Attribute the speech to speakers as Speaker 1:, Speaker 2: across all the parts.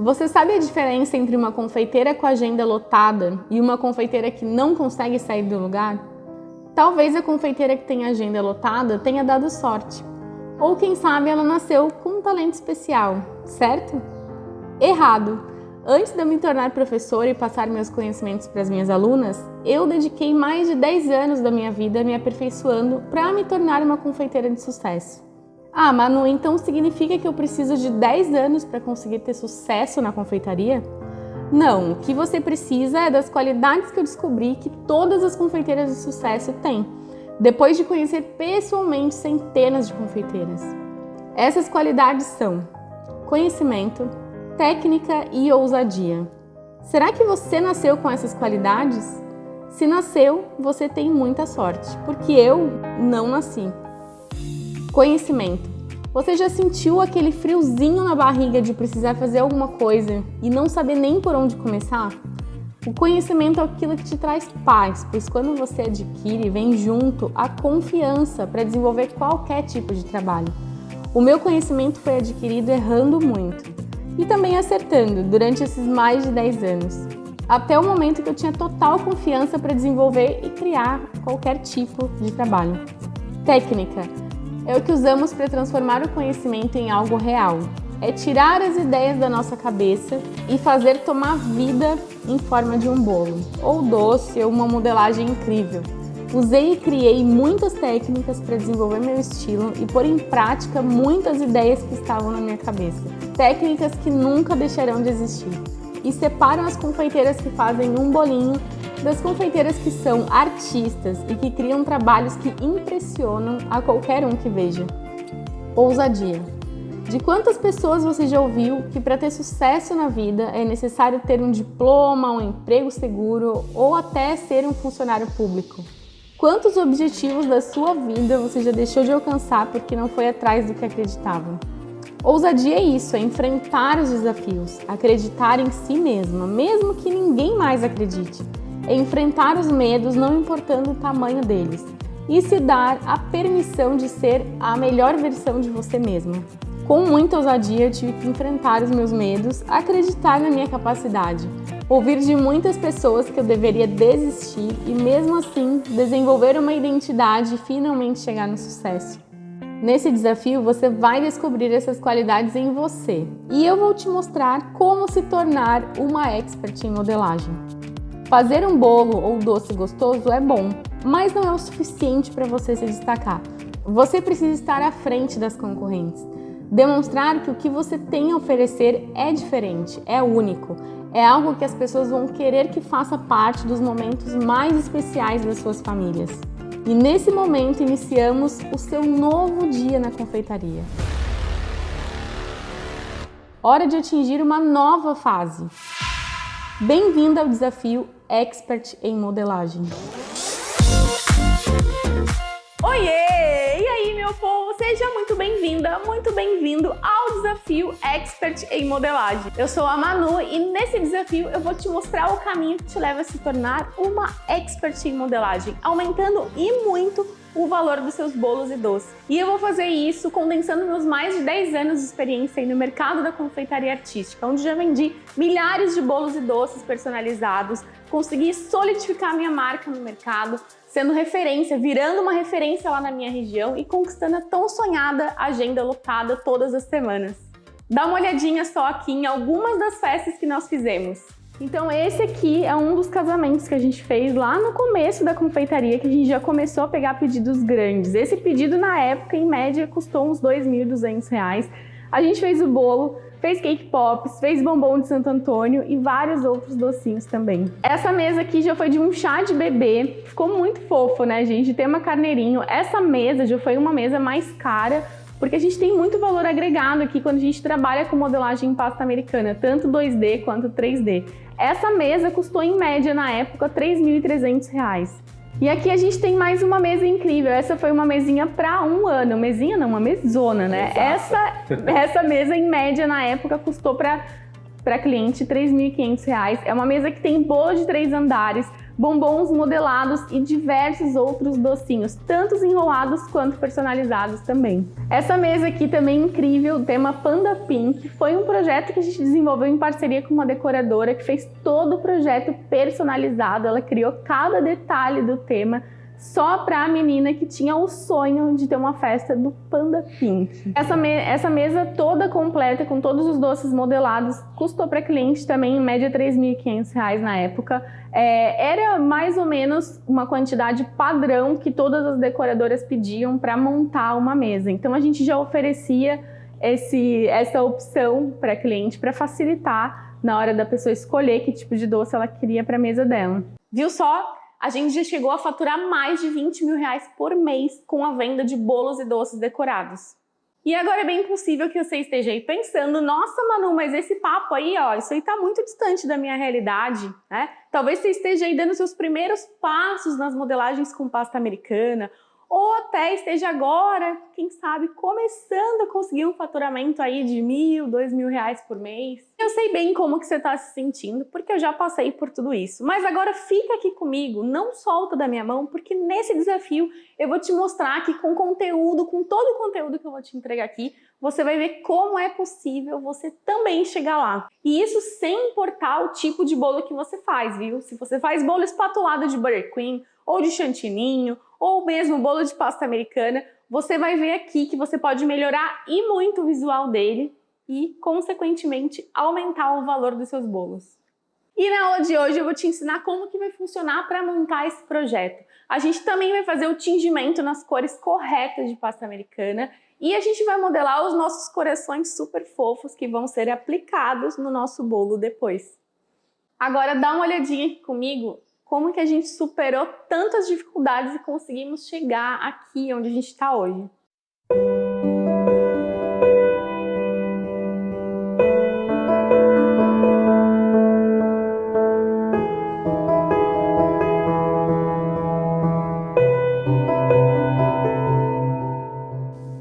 Speaker 1: Você sabe a diferença entre uma confeiteira com a agenda lotada e uma confeiteira que não consegue sair do lugar? Talvez a confeiteira que tem a agenda lotada tenha dado sorte. Ou quem sabe ela nasceu com um talento especial, certo? Errado! Antes de eu me tornar professora e passar meus conhecimentos para as minhas alunas, eu dediquei mais de 10 anos da minha vida me aperfeiçoando para me tornar uma confeiteira de sucesso. Ah, Manu, então significa que eu preciso de 10 anos para conseguir ter sucesso na confeitaria? Não, o que você precisa é das qualidades que eu descobri que todas as confeiteiras de sucesso têm, depois de conhecer pessoalmente centenas de confeiteiras. Essas qualidades são conhecimento, técnica e ousadia. Será que você nasceu com essas qualidades? Se nasceu, você tem muita sorte, porque eu não nasci. Conhecimento. Você já sentiu aquele friozinho na barriga de precisar fazer alguma coisa e não saber nem por onde começar? O conhecimento é aquilo que te traz paz, pois quando você adquire, vem junto a confiança para desenvolver qualquer tipo de trabalho. O meu conhecimento foi adquirido errando muito e também acertando durante esses mais de 10 anos, até o momento que eu tinha total confiança para desenvolver e criar qualquer tipo de trabalho. Técnica. É o que usamos para transformar o conhecimento em algo real. É tirar as ideias da nossa cabeça e fazer tomar vida em forma de um bolo, ou doce, ou uma modelagem incrível. Usei e criei muitas técnicas para desenvolver meu estilo e pôr em prática muitas ideias que estavam na minha cabeça. Técnicas que nunca deixarão de existir. E separam as confeiteiras que fazem um bolinho das confeiteiras que são artistas e que criam trabalhos que impressionam a qualquer um que veja. Ousadia. De quantas pessoas você já ouviu que para ter sucesso na vida é necessário ter um diploma, um emprego seguro ou até ser um funcionário público? Quantos objetivos da sua vida você já deixou de alcançar porque não foi atrás do que acreditava? Ousadia é isso, é enfrentar os desafios, acreditar em si mesma, mesmo que ninguém mais acredite. É enfrentar os medos, não importando o tamanho deles, e se dar a permissão de ser a melhor versão de você mesma. Com muita ousadia, eu tive que enfrentar os meus medos, acreditar na minha capacidade, ouvir de muitas pessoas que eu deveria desistir e, mesmo assim, desenvolver uma identidade e finalmente chegar no sucesso. Nesse desafio, você vai descobrir essas qualidades em você e eu vou te mostrar como se tornar uma expert em modelagem. Fazer um bolo ou doce gostoso é bom, mas não é o suficiente para você se destacar. Você precisa estar à frente das concorrentes. Demonstrar que o que você tem a oferecer é diferente, é único, é algo que as pessoas vão querer que faça parte dos momentos mais especiais das suas famílias. E nesse momento iniciamos o seu novo dia na confeitaria. Hora de atingir uma nova fase. Bem-vindo ao desafio Expert em Modelagem. Oiê! E aí, meu povo? Seja muito bem-vinda, muito bem-vindo ao desafio Expert em Modelagem. Eu sou a Manu e nesse desafio eu vou te mostrar o caminho que te leva a se tornar uma Expert em Modelagem, aumentando e muito o valor dos seus bolos e doces. E eu vou fazer isso condensando meus mais de 10 anos de experiência aí no mercado da confeitaria artística, onde já vendi milhares de bolos e doces personalizados, consegui solidificar minha marca no mercado, sendo referência, virando uma referência lá na minha região e conquistando a tão sonhada agenda lotada todas as semanas. Dá uma olhadinha só aqui em algumas das festas que nós fizemos. Então esse aqui é um dos casamentos que a gente fez lá no começo da confeitaria, que a gente já começou a pegar pedidos grandes. Esse pedido na época, em média, custou uns R$ 2.200. A gente fez o bolo, fez cake pops, fez bombom de Santo Antônio e vários outros docinhos também. Essa mesa aqui já foi de um chá de bebê, ficou muito fofo, né, gente? Tema carneirinho. Essa mesa já foi uma mesa mais cara, porque a gente tem muito valor agregado aqui quando a gente trabalha com modelagem em pasta americana, tanto 2D quanto 3D. Essa mesa custou em média na época R$ 3.300. E aqui a gente tem mais uma mesa incrível. Essa foi uma mesinha para um ano. Mesinha não, uma mesona, né? Essa mesa em média na época custou para cliente R$ 3.500. É uma mesa que tem bolo de 3 andares, bombons modelados e diversos outros docinhos, tanto enrolados quanto personalizados também. Essa mesa aqui também é incrível, tema Panda Pink, foi um projeto que a gente desenvolveu em parceria com uma decoradora que fez todo o projeto personalizado, ela criou cada detalhe do tema, só para a menina que tinha o sonho de ter uma festa do Panda Pink. Essa mesa toda completa, com todos os doces modelados, custou para a cliente também em média R$ 3.500 na época. Era mais ou menos uma quantidade padrão que todas as decoradoras pediam para montar uma mesa. Então a gente já oferecia essa opção para a cliente para facilitar na hora da pessoa escolher que tipo de doce ela queria para a mesa dela. Viu só? A gente já chegou a faturar mais de R$ 20.000 por mês com a venda de bolos e doces decorados. E agora é bem possível que você esteja aí pensando, nossa Manu, mas esse papo aí, ó, isso aí tá muito distante da minha realidade, né? Talvez você esteja aí dando seus primeiros passos nas modelagens com pasta americana, ou até esteja agora, quem sabe, começando a conseguir um faturamento aí de R$ 1.000, R$ 2.000 por mês. Eu sei bem como que você está se sentindo, porque eu já passei por tudo isso. Mas agora fica aqui comigo, não solta da minha mão, porque nesse desafio eu vou te mostrar que com conteúdo, com todo o conteúdo que eu vou te entregar aqui, você vai ver como é possível você também chegar lá. E isso sem importar o tipo de bolo que você faz, viu? Se você faz bolo espatulado de Buttercream, ou de chantininho, ou mesmo bolo de pasta americana, você vai ver aqui que você pode melhorar e muito o visual dele e, consequentemente, aumentar o valor dos seus bolos. E na aula de hoje eu vou te ensinar como que vai funcionar para montar esse projeto. A gente também vai fazer o tingimento nas cores corretas de pasta americana e a gente vai modelar os nossos corações super fofos que vão ser aplicados no nosso bolo depois. Agora dá uma olhadinha aqui comigo como que a gente superou tantas dificuldades e conseguimos chegar aqui onde a gente está hoje.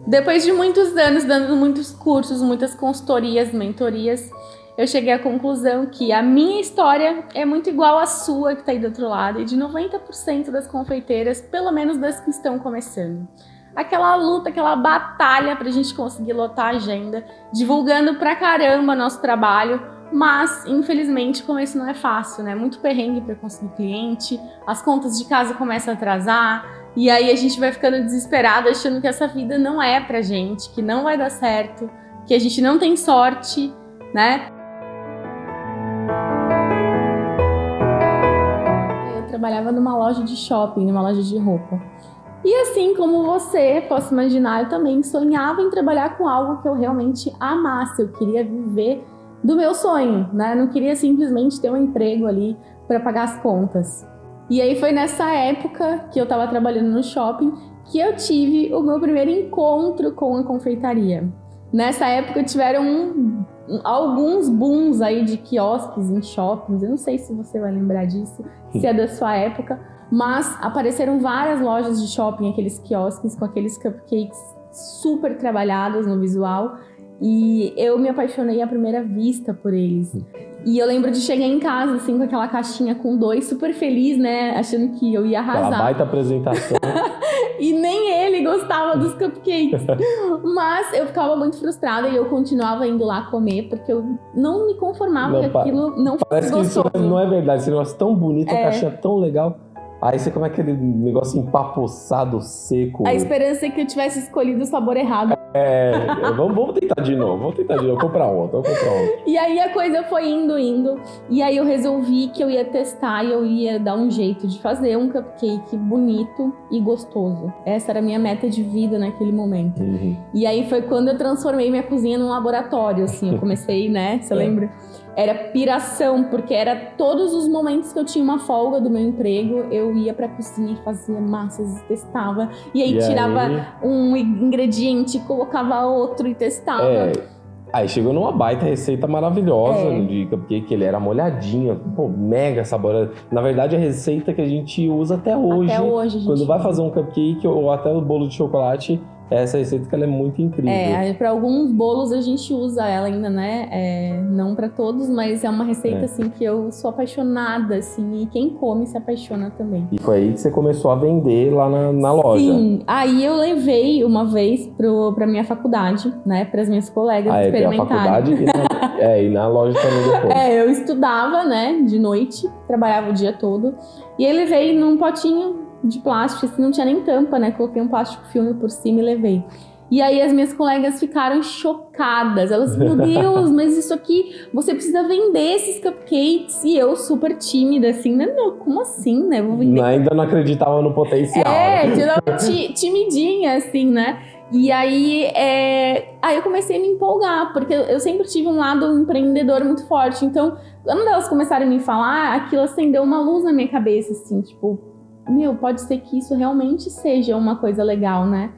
Speaker 1: Depois de muitos anos dando muitos cursos, muitas consultorias, mentorias, eu cheguei à conclusão que a minha história é muito igual à sua que está aí do outro lado e de 90% das confeiteiras, pelo menos das que estão começando. Aquela luta, aquela batalha para a gente conseguir lotar a agenda, divulgando pra caramba nosso trabalho, mas infelizmente o começo não é fácil, né? Muito perrengue para conseguir cliente, as contas de casa começam a atrasar e aí a gente vai ficando desesperado achando que essa vida não é pra gente, que não vai dar certo, que a gente não tem sorte, né? Eu trabalhava numa loja de shopping, numa loja de roupa. E assim como você, posso imaginar, eu também sonhava em trabalhar com algo que eu realmente amasse. Eu queria viver do meu sonho, né? Não queria simplesmente ter um emprego ali para pagar as contas. E aí foi nessa época que eu estava trabalhando no shopping que eu tive o meu primeiro encontro com a confeitaria. Nessa época tiveram alguns booms aí de quiosques em shoppings, eu não sei se você vai lembrar disso, se é da sua época, mas apareceram várias lojas de shopping, aqueles quiosques com aqueles cupcakes super trabalhados no visual, e eu me apaixonei à primeira vista por eles. E eu lembro de chegar em casa, assim, com aquela caixinha com 2, super feliz, né, achando que eu ia arrasar.
Speaker 2: Aquela baita apresentação.
Speaker 1: E nem ele gostava dos cupcakes. Mas eu ficava muito frustrada e eu continuava indo lá comer, porque eu não me conformava que aquilo não fosse
Speaker 2: parece
Speaker 1: gostoso.
Speaker 2: Que isso não é verdade, esse negócio tão bonito, a caixinha tão legal. Aí você come aquele negócio empapoçado, seco.
Speaker 1: A esperança é que eu tivesse escolhido o sabor errado.
Speaker 2: Vamos tentar de novo, vou comprar outra.
Speaker 1: E aí a coisa foi indo, e aí eu resolvi que eu ia testar e eu ia dar um jeito de fazer um cupcake bonito e gostoso. Essa era a minha meta de vida naquele momento. E aí foi quando eu transformei minha cozinha num laboratório, assim, eu comecei, né, você lembra? Era piração, porque era todos os momentos que eu tinha uma folga do meu emprego, eu ia pra cozinha e fazia massas, testava, e aí tirava um ingrediente, colocava outro e testava.
Speaker 2: Aí chegou numa baita receita maravilhosa de cupcake, ele era molhadinho, pô, mega saboroso. Na verdade, a receita que a gente usa até hoje.
Speaker 1: Até hoje,
Speaker 2: quando vai fazer um cupcake ou até o bolo de chocolate, essa receita que ela é muito incrível.
Speaker 1: Para alguns bolos a gente usa ela ainda, né? Não para todos, mas é uma receita assim que eu sou apaixonada, assim, e quem come se apaixona também.
Speaker 2: E foi aí que você começou a vender lá na loja.
Speaker 1: Sim, aí eu levei uma vez pra minha faculdade, né? Para as minhas colegas experimentarem.
Speaker 2: Tem a faculdade e na loja também depois.
Speaker 1: Eu estudava, né? De noite, trabalhava o dia todo. E aí levei num potinho de plástico, assim, não tinha nem tampa, né? Coloquei um plástico filme por cima e levei. E aí as minhas colegas ficaram chocadas. Elas, meu Deus, mas isso aqui, você precisa vender esses cupcakes. E eu super tímida, assim, né? Não, como assim, né? Vou vender.
Speaker 2: Ainda não acreditava no potencial.
Speaker 1: Timidinha, assim, né? E aí eu comecei a me empolgar, porque eu sempre tive um lado empreendedor muito forte. Então, quando elas começaram a me falar, aquilo acendeu uma luz na minha cabeça, assim, tipo, pode ser que isso realmente seja uma coisa legal, né?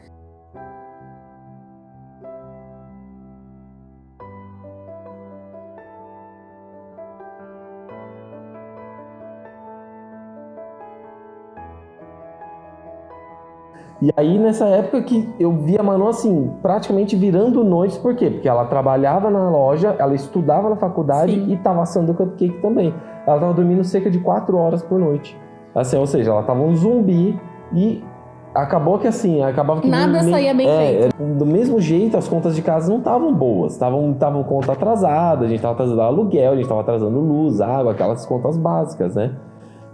Speaker 2: E aí, nessa época que eu vi a Manu, assim, praticamente virando noites, por quê? Porque ela trabalhava na loja, ela estudava na faculdade e estava assando cupcake também. Ela estava dormindo cerca de 4 horas por noite. Assim, ou seja, ela estava um zumbi e acabava que
Speaker 1: nada saía bem feito.
Speaker 2: Do mesmo jeito, as contas de casa não estavam boas, estavam conta atrasada, a gente estava atrasando aluguel, a gente estava atrasando luz, água, aquelas contas básicas, né?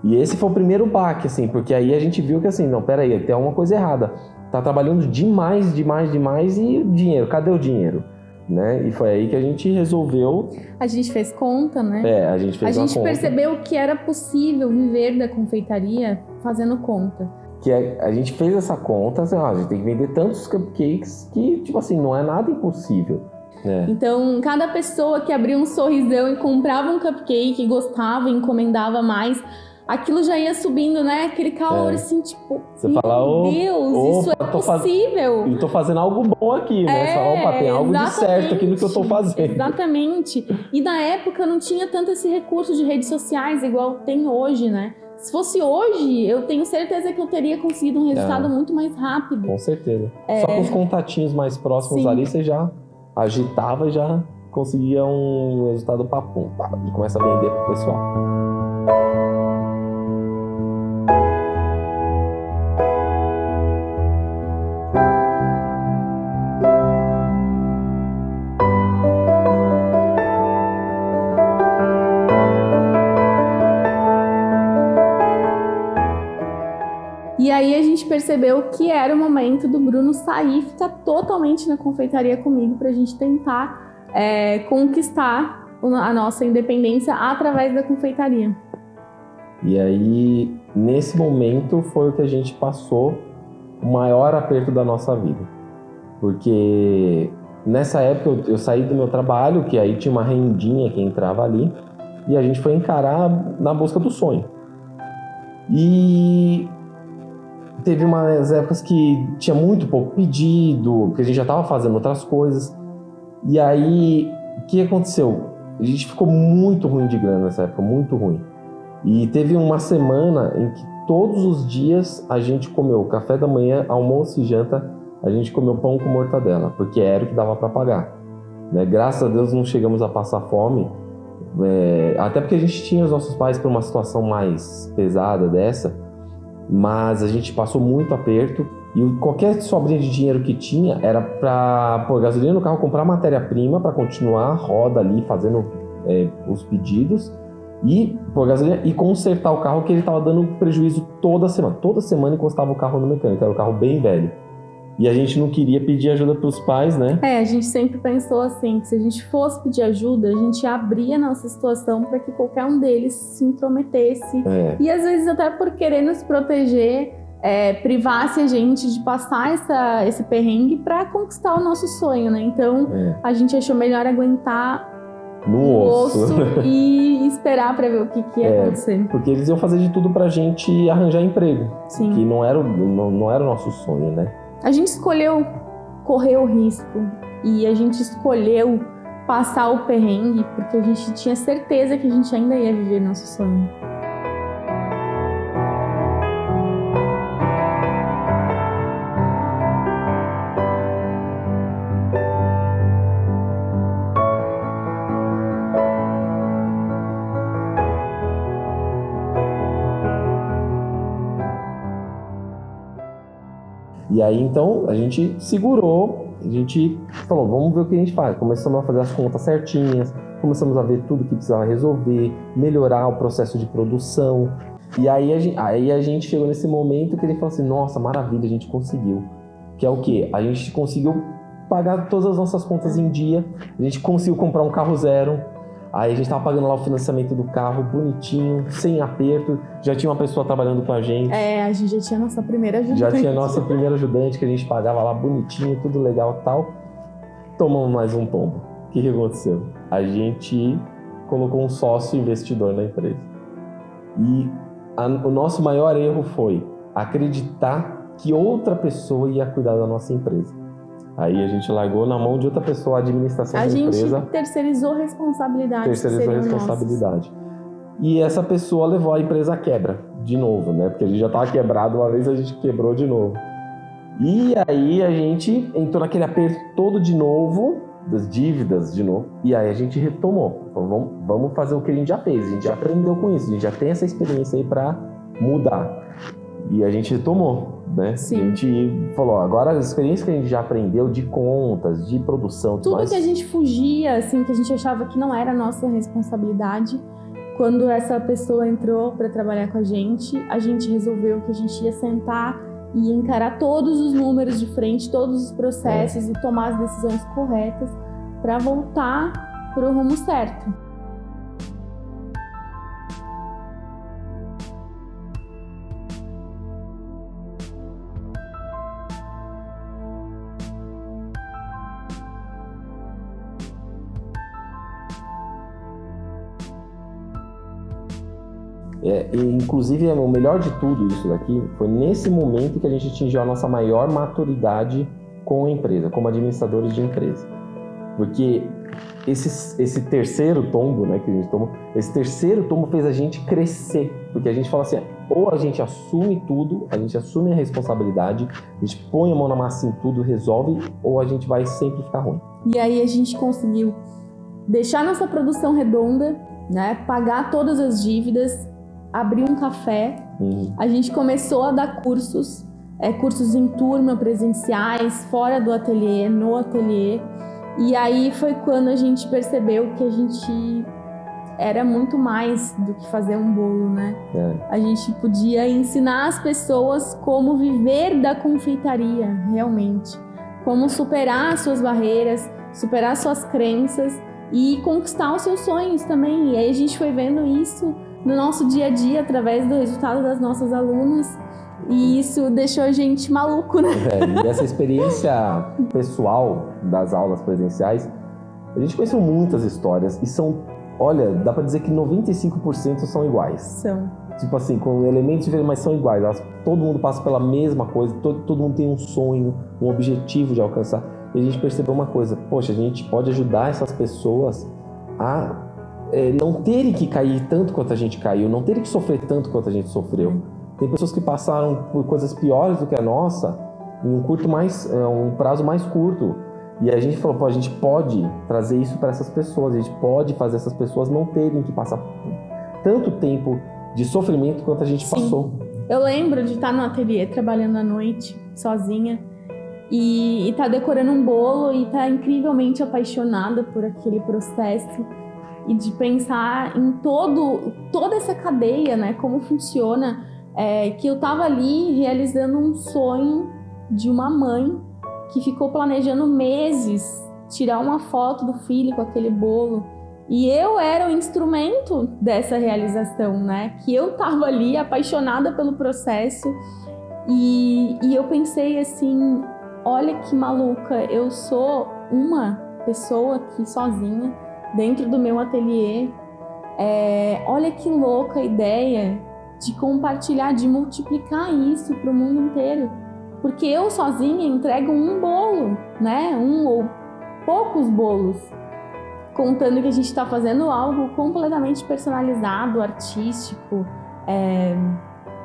Speaker 2: E esse foi o primeiro baque, assim, porque aí a gente viu que assim, não, peraí, tem alguma coisa errada. Tá trabalhando demais e o dinheiro, cadê o dinheiro? Né? E foi aí que a gente resolveu...
Speaker 1: A gente fez conta, né?
Speaker 2: A gente fez uma conta.
Speaker 1: A gente percebeu que era possível viver da confeitaria fazendo conta.
Speaker 2: Que a gente fez essa conta, assim, a gente tem que vender tantos cupcakes que, tipo assim, não é nada impossível. Né?
Speaker 1: Então, cada pessoa que abria um sorrisão e comprava um cupcake, gostava, encomendava mais... Aquilo já ia subindo, né? Aquele calor assim, tipo,
Speaker 2: você fala,
Speaker 1: Deus, isso é possível.
Speaker 2: Eu tô fazendo algo bom aqui, né? Você fala, opa, tem algo de certo aqui no que eu tô fazendo.
Speaker 1: Exatamente. E na época não tinha tanto esse recurso de redes sociais igual tem hoje, né? Se fosse hoje, eu tenho certeza que eu teria conseguido um resultado muito mais rápido.
Speaker 2: Com certeza. Só com os contatinhos mais próximos ali, você já agitava e já conseguia um resultado papum. E começa a vender pro pessoal.
Speaker 1: E aí a gente percebeu que era o momento do Bruno sair e ficar totalmente na confeitaria comigo pra gente tentar conquistar a nossa independência através da confeitaria.
Speaker 2: E aí, nesse momento, foi o que a gente passou o maior aperto da nossa vida. Porque nessa época eu saí do meu trabalho, que aí tinha uma rendinha que entrava ali, e a gente foi encarar na busca do sonho. E teve umas épocas que tinha muito pouco pedido, porque a gente já estava fazendo outras coisas. E aí, o que aconteceu? A gente ficou muito ruim de grana nessa época, muito ruim. E teve uma semana em que todos os dias a gente comeu café da manhã, almoço e janta, a gente comeu pão com mortadela, porque era o que dava para pagar. Né? Graças a Deus não chegamos a passar fome, até porque a gente tinha os nossos pais para uma situação mais pesada dessa, mas a gente passou muito aperto e qualquer sobrinha de dinheiro que tinha era para pôr gasolina no carro, comprar matéria-prima para continuar a roda ali fazendo os pedidos e pôr gasolina e consertar o carro, que ele estava dando prejuízo toda semana. Toda semana encostava o carro no mecânico, era um carro bem velho. E a gente não queria pedir ajuda para os pais, né?
Speaker 1: A gente sempre pensou assim, que se a gente fosse pedir ajuda, a gente abria a nossa situação para que qualquer um deles se intrometesse. E às vezes até por querer nos proteger, privasse a gente de passar esse perrengue para conquistar o nosso sonho, né? Então a gente achou melhor aguentar no osso e esperar para ver o que ia acontecer.
Speaker 2: Porque eles iam fazer de tudo pra gente arranjar emprego.
Speaker 1: Sim.
Speaker 2: Que não era o nosso sonho, né?
Speaker 1: A gente escolheu correr o risco e a gente escolheu passar o perrengue porque a gente tinha certeza que a gente ainda ia viver nosso sonho.
Speaker 2: E aí, então, a gente segurou, a gente falou, vamos ver o que a gente faz. Começamos a fazer as contas certinhas, começamos a ver tudo que precisava resolver, melhorar o processo de produção. E aí a gente chegou nesse momento que ele falou assim, nossa, maravilha, a gente conseguiu. Que é o quê? A gente conseguiu pagar todas as nossas contas em dia, a gente conseguiu comprar um carro zero, aí a gente tava pagando lá o financiamento do carro bonitinho, sem aperto, já tinha uma pessoa trabalhando com a gente.
Speaker 1: A gente já tinha nossa primeira ajudante.
Speaker 2: Já tinha nossa primeira ajudante, que a gente pagava lá bonitinho, tudo legal e tal. Tomamos mais um tombo. O que aconteceu? A gente colocou um sócio investidor na empresa. E o nosso maior erro foi acreditar que outra pessoa ia cuidar da nossa empresa. Aí a gente largou na mão de outra pessoa a administração da empresa.
Speaker 1: A gente terceirizou responsabilidade.
Speaker 2: Terceirizou responsabilidade. E essa pessoa levou a empresa à quebra, de novo, né? Porque a gente já estava quebrado, uma vez a gente quebrou de novo. E aí a gente entrou naquele aperto todo de novo, das dívidas de novo, e aí a gente retomou. Então, vamos fazer o que a gente já fez, a gente já aprendeu com isso, a gente já tem essa experiência aí para mudar. E a gente retomou, né?
Speaker 1: Sim.
Speaker 2: A gente falou, agora as experiências que a gente já aprendeu de contas, de produção...
Speaker 1: Tudo que a gente fugia, assim, que a gente achava que não era nossa responsabilidade, quando essa pessoa entrou para trabalhar com a gente resolveu que a gente ia sentar e encarar todos os números de frente, todos os processos e tomar as decisões corretas para voltar para o rumo certo.
Speaker 2: Inclusive, o melhor de tudo isso daqui foi nesse momento que a gente atingiu a nossa maior maturidade com a empresa, como administradores de empresa. Porque esse terceiro tombo, né, que a gente tomou, esse terceiro tombo fez a gente crescer. Porque a gente fala assim, ou a gente assume tudo, a gente assume a responsabilidade, a gente põe a mão na massa em tudo, resolve, ou a gente vai sempre ficar ruim.
Speaker 1: E aí a gente conseguiu deixar nossa produção redonda, né, pagar todas as dívidas, abrir um café, a gente começou a dar cursos em turma, presenciais, fora do ateliê, no ateliê, e aí foi quando a gente percebeu que a gente era muito mais do que fazer um bolo, né? A gente podia ensinar as pessoas como viver da confeitaria, realmente, como superar suas barreiras, superar suas crenças e conquistar os seus sonhos também, e aí a gente foi vendo isso no nosso dia a dia, através do resultado das nossas alunas, e isso deixou a gente maluco, né?
Speaker 2: E essa experiência pessoal das aulas presenciais, a gente conheceu muitas histórias e são, olha, dá pra dizer que 95% são iguais.
Speaker 1: São.
Speaker 2: Tipo assim, com elementos diferentes, mas são iguais. Todo mundo passa pela mesma coisa, todo mundo tem um sonho, um objetivo de alcançar. E a gente percebeu uma coisa, poxa, a gente pode ajudar essas pessoas a não terem que cair tanto quanto a gente caiu, não terem que sofrer tanto quanto a gente sofreu. Tem pessoas que passaram por coisas piores do que a nossa em um prazo mais curto. E a gente falou, a gente pode trazer isso para essas pessoas, a gente pode fazer essas pessoas não terem que passar tanto tempo de sofrimento quanto a gente passou.
Speaker 1: Eu lembro de estar no ateliê trabalhando à noite, sozinha, e estar decorando um bolo e estar incrivelmente apaixonada por aquele processo. E de pensar em toda essa cadeia, né, como funciona, que eu estava ali realizando um sonho de uma mãe que ficou planejando meses tirar uma foto do filho com aquele bolo. E eu era o instrumento dessa realização, né, que eu estava ali apaixonada pelo processo e eu pensei assim, olha que maluca, eu sou uma pessoa aqui sozinha, dentro do meu ateliê, olha que louca a ideia de compartilhar, de multiplicar isso para o mundo inteiro. Porque eu sozinha entrego um bolo, né? Um ou poucos bolos, contando que a gente está fazendo algo completamente personalizado, artístico,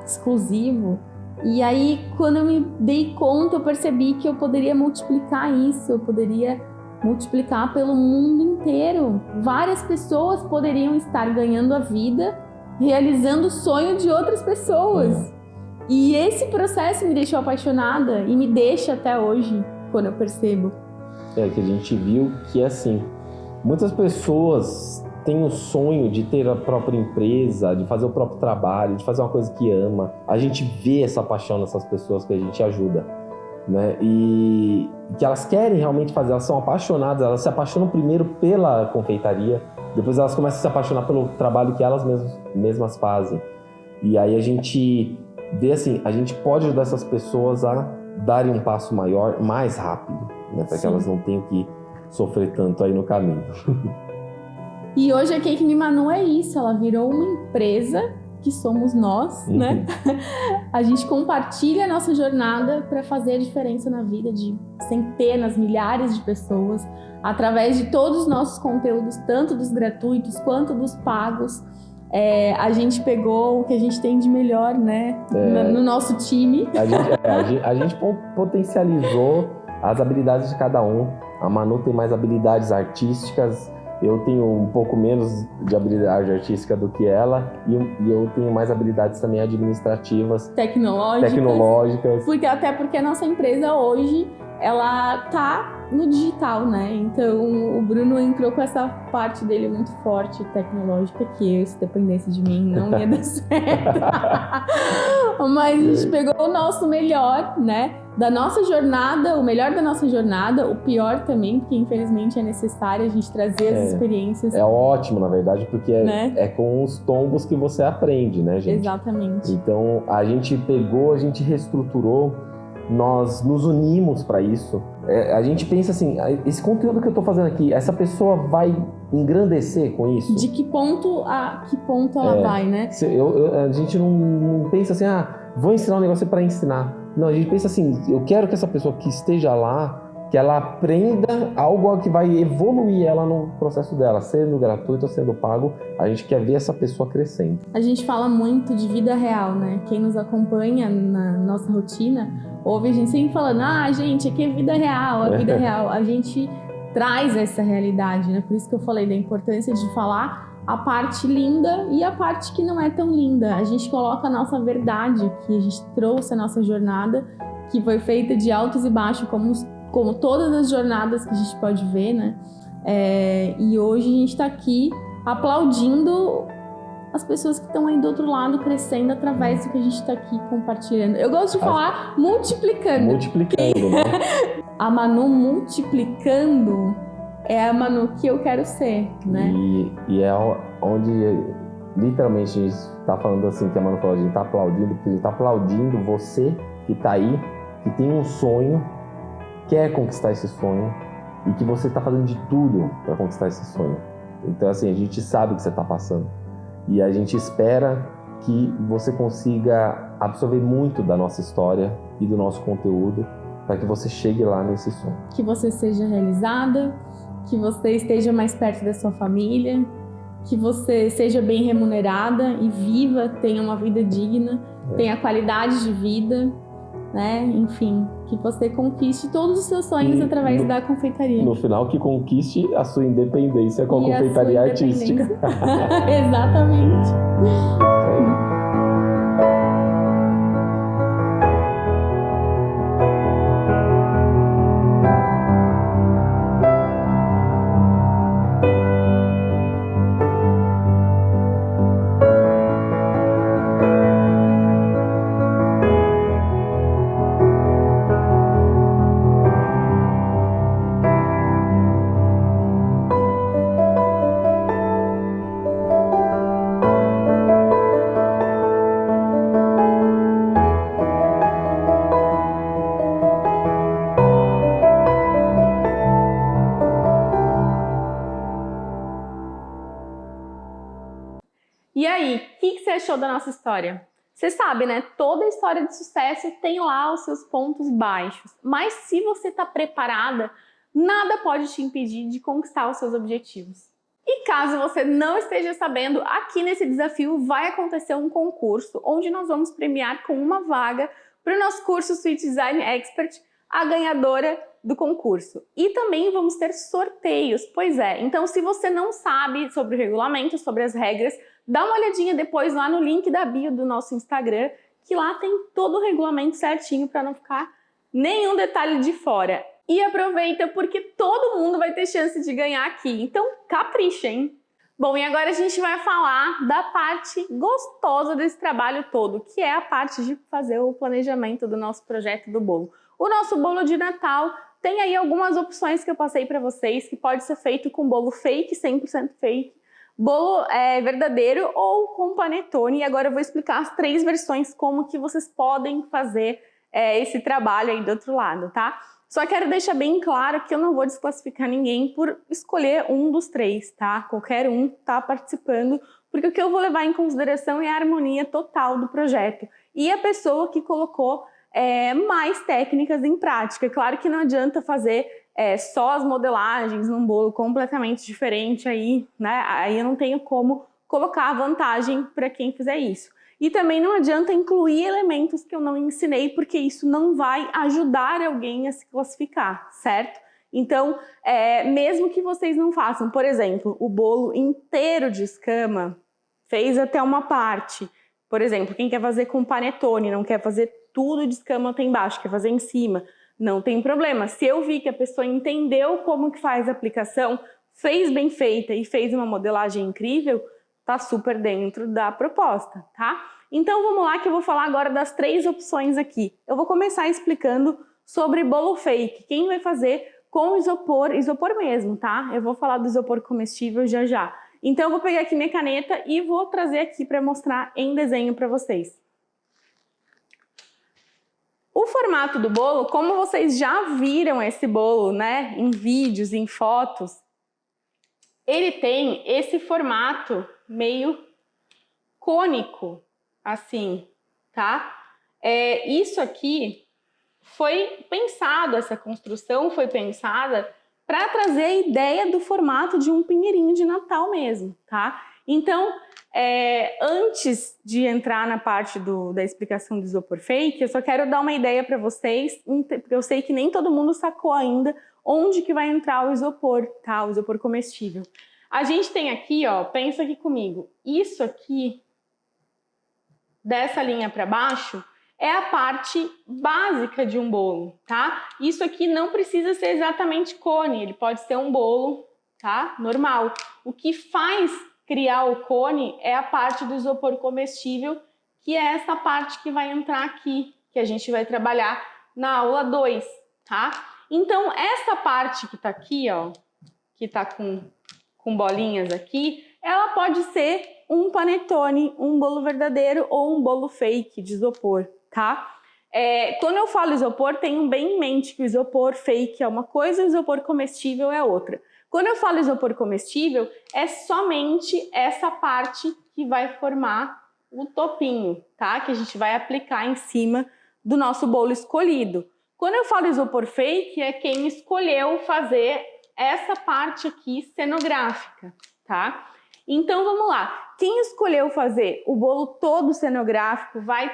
Speaker 1: exclusivo. E aí, quando eu me dei conta, eu percebi que eu poderia multiplicar isso, eu poderia multiplicar pelo mundo inteiro. Várias pessoas poderiam estar ganhando a vida, realizando o sonho de outras pessoas. E esse processo me deixou apaixonada e me deixa até hoje, quando eu percebo.
Speaker 2: Que a gente viu que, assim, muitas pessoas têm o sonho de ter a própria empresa, de fazer o próprio trabalho, de fazer uma coisa que ama. A gente vê essa paixão nessas pessoas que a gente ajuda, né? E que elas querem realmente fazer, elas são apaixonadas, elas se apaixonam primeiro pela confeitaria, depois elas começam a se apaixonar pelo trabalho que elas mesmas fazem. E aí a gente vê assim, a gente pode ajudar essas pessoas a darem um passo maior, mais rápido, né? Para que elas não tenham que sofrer tanto aí no caminho.
Speaker 1: E hoje a Cake Me Manu é isso, ela virou uma empresa que somos nós, né? A gente compartilha a nossa jornada para fazer a diferença na vida de centenas, milhares de pessoas, através de todos os nossos conteúdos, tanto dos gratuitos quanto dos pagos. A gente pegou o que a gente tem de melhor, né? No nosso time.
Speaker 2: A gente potencializou as habilidades de cada um. A Manu tem mais habilidades artísticas, eu tenho um pouco menos de habilidade artística do que ela, e eu tenho mais habilidades também administrativas, tecnológicas.
Speaker 1: Até porque a nossa empresa hoje, ela tá no digital, né? Então o Bruno entrou com essa parte dele muito forte, tecnológica, que se dependesse de mim não ia dar certo. Mas a gente pegou o nosso melhor, né? Da nossa jornada, o melhor da nossa jornada, o pior também, porque infelizmente é necessário a gente trazer as experiências.
Speaker 2: É ótimo, na verdade, porque é com os tombos que você aprende, né, gente?
Speaker 1: Exatamente.
Speaker 2: Então a gente pegou, a gente reestruturou, nós nos unimos para isso. A gente pensa assim, esse conteúdo que eu tô fazendo aqui, essa pessoa vai engrandecer com isso?
Speaker 1: De que ponto a que ponto ela vai, né?
Speaker 2: A gente não pensa assim, vou ensinar um negócio para ensinar. Não, a gente pensa assim, eu quero que essa pessoa que esteja lá, que ela aprenda algo que vai evoluir ela no processo dela, sendo gratuito ou sendo pago, a gente quer ver essa pessoa crescendo.
Speaker 1: A gente fala muito de vida real, né? Quem nos acompanha na nossa rotina, ouve a gente sempre falando, gente, aqui é vida real, é vida real. A gente traz essa realidade, né? Por isso que eu falei da importância de falar a parte linda e a parte que não é tão linda. A gente coloca a nossa verdade aqui, a gente trouxe a nossa jornada, que foi feita de altos e baixos, como todas as jornadas que a gente pode ver, né? E hoje a gente está aqui aplaudindo as pessoas que estão aí do outro lado crescendo através do que a gente está aqui compartilhando. Eu gosto de falar multiplicando.
Speaker 2: Multiplicando, né?
Speaker 1: A Manu multiplicando é a Manu que eu quero ser, né?
Speaker 2: E é onde literalmente a gente está falando assim, que a Manu falou, a gente está aplaudindo, porque a gente está aplaudindo você que está aí, que tem um sonho, quer conquistar esse sonho e que você está fazendo de tudo para conquistar esse sonho. Então, assim, a gente sabe o que você está passando e a gente espera que você consiga absorver muito da nossa história e do nosso conteúdo para que você chegue lá nesse sonho.
Speaker 1: Que você seja realizada, que você esteja mais perto da sua família, que você seja bem remunerada e viva, tenha uma vida digna, tenha qualidade de vida, né? Enfim, que você conquiste todos os seus sonhos através da confeitaria.
Speaker 2: No final, que conquiste a sua independência com a confeitaria artística.
Speaker 1: Exatamente. E aí, o que você achou da nossa história? Você sabe, né? Toda história de sucesso tem lá os seus pontos baixos. Mas se você está preparada, nada pode te impedir de conquistar os seus objetivos. E caso você não esteja sabendo, aqui nesse desafio vai acontecer um concurso onde nós vamos premiar com uma vaga para o nosso curso Sweet Design Expert, a ganhadora do concurso. E também vamos ter sorteios, pois é. Então, se você não sabe sobre o regulamento, sobre as regras, dá uma olhadinha depois lá no link da bio do nosso Instagram, que lá tem todo o regulamento certinho para não ficar nenhum detalhe de fora. E aproveita porque todo mundo vai ter chance de ganhar aqui, então capricha, hein? Bom, e agora a gente vai falar da parte gostosa desse trabalho todo, que é a parte de fazer o planejamento do nosso projeto do bolo. O nosso bolo de Natal tem aí algumas opções que eu passei para vocês, que pode ser feito com bolo fake, 100% fake, bolo verdadeiro ou com panetone. E agora eu vou explicar as 3 versões, como que vocês podem fazer esse trabalho aí do outro lado, tá? Só quero deixar bem claro que eu não vou desclassificar ninguém por escolher um dos 3, tá? Qualquer um tá participando, porque o que eu vou levar em consideração é a harmonia total do projeto e a pessoa que colocou mais técnicas em prática. Claro que não adianta fazer só as modelagens num bolo completamente diferente aí, né? Aí eu não tenho como colocar vantagem para quem fizer isso. E também não adianta incluir elementos que eu não ensinei, porque isso não vai ajudar alguém a se classificar, certo? Então, mesmo que vocês não façam, por exemplo, o bolo inteiro de escama, fez até uma parte. Por exemplo, quem quer fazer com panetone, não quer fazer tudo de escama até embaixo, quer fazer em cima, não tem problema. Se eu vi que a pessoa entendeu como que faz a aplicação, fez bem feita e fez uma modelagem incrível, tá super dentro da proposta, tá? Então vamos lá que eu vou falar agora das 3 opções aqui. Eu vou começar explicando sobre bolo fake. Quem vai fazer com isopor mesmo, tá? Eu vou falar do isopor comestível já já. Então eu vou pegar aqui minha caneta e vou trazer aqui para mostrar em desenho para vocês. O formato do bolo, como vocês já viram esse bolo, né, em vídeos, em fotos, ele tem esse formato meio cônico, assim, tá? Isso aqui foi pensado, essa construção foi pensada para trazer a ideia do formato de um pinheirinho de Natal mesmo, tá? Então, antes de entrar na parte da explicação do isopor fake, eu só quero dar uma ideia para vocês, porque eu sei que nem todo mundo sacou ainda onde que vai entrar o isopor, tá? O isopor comestível. A gente tem aqui, ó, pensa aqui comigo, isso aqui, dessa linha para baixo, é a parte básica de um bolo, tá? Isso aqui não precisa ser exatamente cone, ele pode ser um bolo, tá? Normal. O que faz criar o cone é a parte do isopor comestível, que é essa parte que vai entrar aqui, que a gente vai trabalhar na aula 2, tá? Então, essa parte que tá aqui, ó, que tá com bolinhas aqui, ela pode ser um panetone, um bolo verdadeiro ou um bolo fake de isopor, tá? Quando eu falo isopor, tenham bem em mente que o isopor fake é uma coisa e o isopor comestível é outra. Quando eu falo isopor comestível, é somente essa parte que vai formar o topinho, tá? Que a gente vai aplicar em cima do nosso bolo escolhido. Quando eu falo isopor fake, é quem escolheu fazer essa parte aqui cenográfica, tá? Então vamos lá, quem escolheu fazer o bolo todo cenográfico vai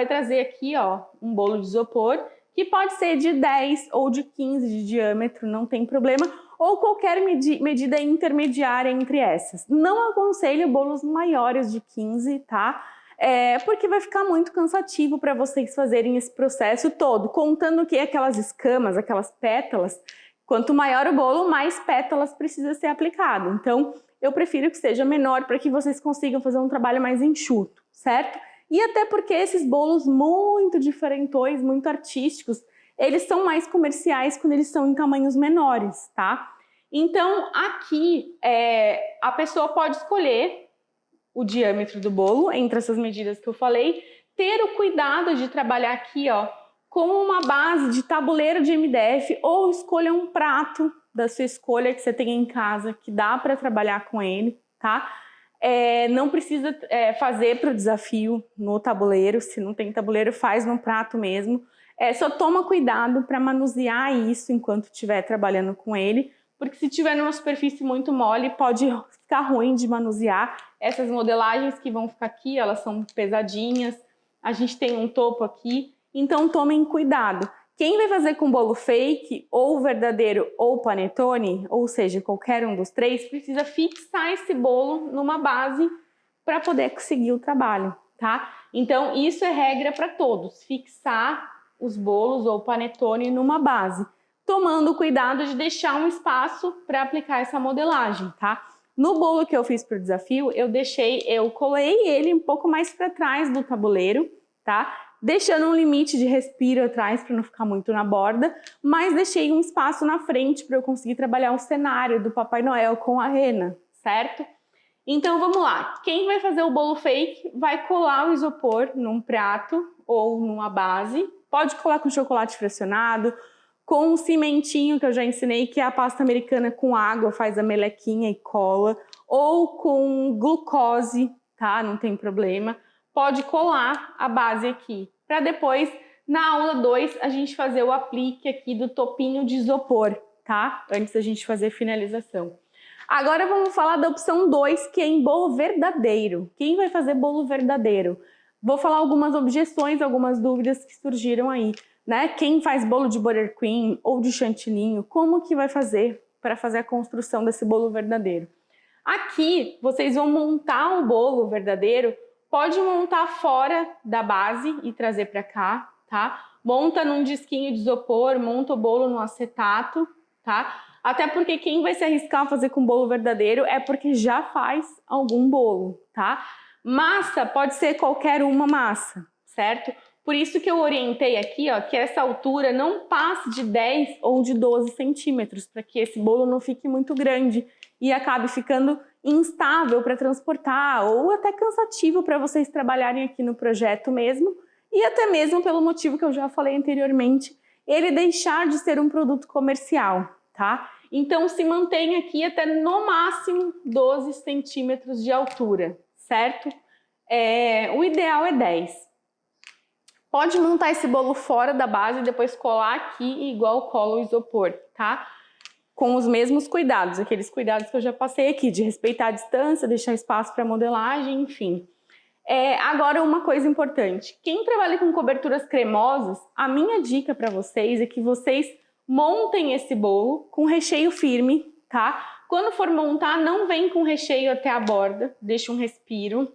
Speaker 1: trazer aqui, ó, um bolo de isopor, que pode ser de 10 ou de 15 de diâmetro, não tem problema, ou qualquer medida intermediária entre essas. Não aconselho bolos maiores de 15, tá? Porque vai ficar muito cansativo para vocês fazerem esse processo todo, contando que aquelas escamas, aquelas pétalas, quanto maior o bolo, mais pétalas precisa ser aplicado. Então, eu prefiro que seja menor para que vocês consigam fazer um trabalho mais enxuto, certo? E até porque esses bolos muito diferentões, muito artísticos, eles são mais comerciais quando eles são em tamanhos menores, tá? Então, aqui, a pessoa pode escolher o diâmetro do bolo, entre essas medidas que eu falei, ter o cuidado de trabalhar aqui, ó, com uma base de tabuleiro de MDF, ou escolha um prato da sua escolha que você tem em casa, que dá para trabalhar com ele, tá? Não precisa fazer para o desafio no tabuleiro, se não tem tabuleiro, faz no prato mesmo. Só toma cuidado para manusear isso enquanto estiver trabalhando com ele, porque se tiver numa superfície muito mole, pode ficar ruim de manusear. Essas modelagens que vão ficar aqui, elas são pesadinhas, a gente tem um topo aqui, então tomem cuidado. Quem vai fazer com bolo fake, ou verdadeiro, ou panetone, ou seja, qualquer um dos 3, precisa fixar esse bolo numa base para poder conseguir o trabalho, tá? Então, isso é regra para todos, fixar os bolos ou panetone numa base, tomando cuidado de deixar um espaço para aplicar essa modelagem, tá? No bolo que eu fiz para o desafio, eu colei ele um pouco mais para trás do tabuleiro, tá? Deixando um limite de respiro atrás para não ficar muito na borda, mas deixei um espaço na frente para eu conseguir trabalhar o cenário do Papai Noel com a rena, certo? Então vamos lá, quem vai fazer o bolo fake vai colar o isopor num prato ou numa base, pode colar com chocolate fracionado, com um cimentinho que eu já ensinei, que é a pasta americana com água, faz a melequinha e cola, ou com glucose, tá? Não tem problema. Pode colar a base aqui, para depois, na aula 2, a gente fazer o aplique aqui do topinho de isopor, tá? Antes da gente fazer finalização. Agora vamos falar da opção 2, que é em bolo verdadeiro. Quem vai fazer bolo verdadeiro? Vou falar algumas objeções, algumas dúvidas que surgiram aí, né? Quem faz bolo de buttercream ou de chantininho, como que vai fazer para fazer a construção desse bolo verdadeiro? Aqui, vocês vão montar o bolo verdadeiro, pode montar fora da base e trazer para cá, tá? Monta num disquinho de isopor, monta o bolo no acetato, tá? Até porque quem vai se arriscar a fazer com bolo verdadeiro é porque já faz algum bolo, tá? Massa pode ser qualquer uma massa, certo? Por isso que eu orientei aqui, ó, que essa altura não passe de 10 ou de 12 centímetros, para que esse bolo não fique muito grande e acabe ficando instável para transportar ou até cansativo para vocês trabalharem aqui no projeto mesmo, e até mesmo pelo motivo que eu já falei anteriormente, ele deixar de ser um produto comercial, tá? Então se mantém aqui até no máximo 12 centímetros de altura, certo? O ideal é 10. Pode montar esse bolo fora da base e depois colar aqui igual cola o isopor, tá? Com os mesmos cuidados, aqueles cuidados que eu já passei aqui, de respeitar a distância, deixar espaço para modelagem, enfim. Agora uma coisa importante, quem trabalha com coberturas cremosas, a minha dica para vocês é que vocês montem esse bolo com recheio firme, tá? Quando for montar, não vem com recheio até a borda, deixa um respiro.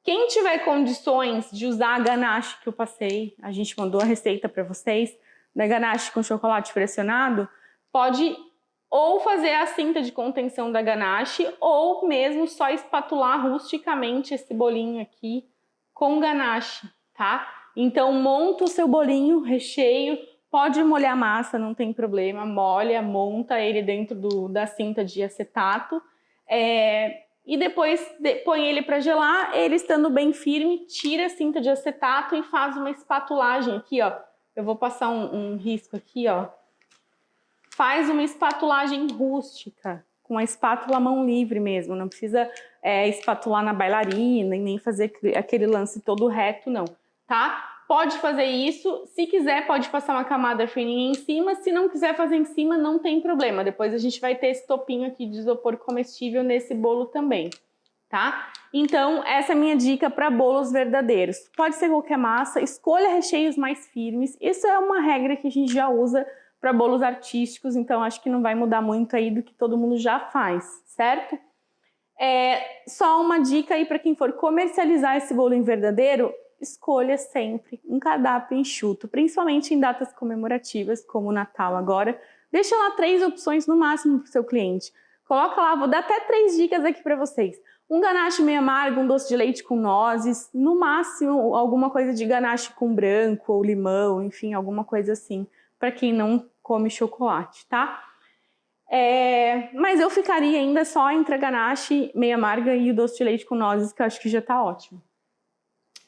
Speaker 1: Quem tiver condições de usar a ganache que eu passei, a gente mandou a receita para vocês, da ganache com chocolate pressionado, pode ou fazer a cinta de contenção da ganache ou mesmo só espatular rusticamente esse bolinho aqui com ganache, tá? Então monta o seu bolinho, recheio, pode molhar a massa, não tem problema, molha, monta ele dentro da cinta de acetato, e depois põe ele para gelar, ele estando bem firme, tira a cinta de acetato e faz uma espatulagem aqui, ó. Eu vou passar um risco aqui, ó. Faz uma espatulagem rústica, com a espátula mão livre mesmo, não precisa espatular na bailarina e nem fazer aquele lance todo reto, não, tá? Pode fazer isso, se quiser pode passar uma camada fininha em cima, se não quiser fazer em cima não tem problema, depois a gente vai ter esse topinho aqui de isopor comestível nesse bolo também, tá? Então essa é a minha dica para bolos verdadeiros, pode ser qualquer massa, escolha recheios mais firmes, isso é uma regra que a gente já usa para bolos artísticos, então acho que não vai mudar muito aí do que todo mundo já faz, certo? Só uma dica aí para quem for comercializar esse bolo em verdadeiro, escolha sempre um cardápio enxuto, principalmente em datas comemorativas, como o Natal agora. Deixa lá 3 opções no máximo para o seu cliente. Coloca lá, vou dar até 3 dicas aqui para vocês. Um ganache meio amargo, um doce de leite com nozes, no máximo alguma coisa de ganache com branco ou limão, enfim, alguma coisa assim, para quem não come chocolate, tá? Mas eu ficaria ainda só entre a ganache meio amarga e o doce de leite com nozes, que eu acho que já tá ótimo.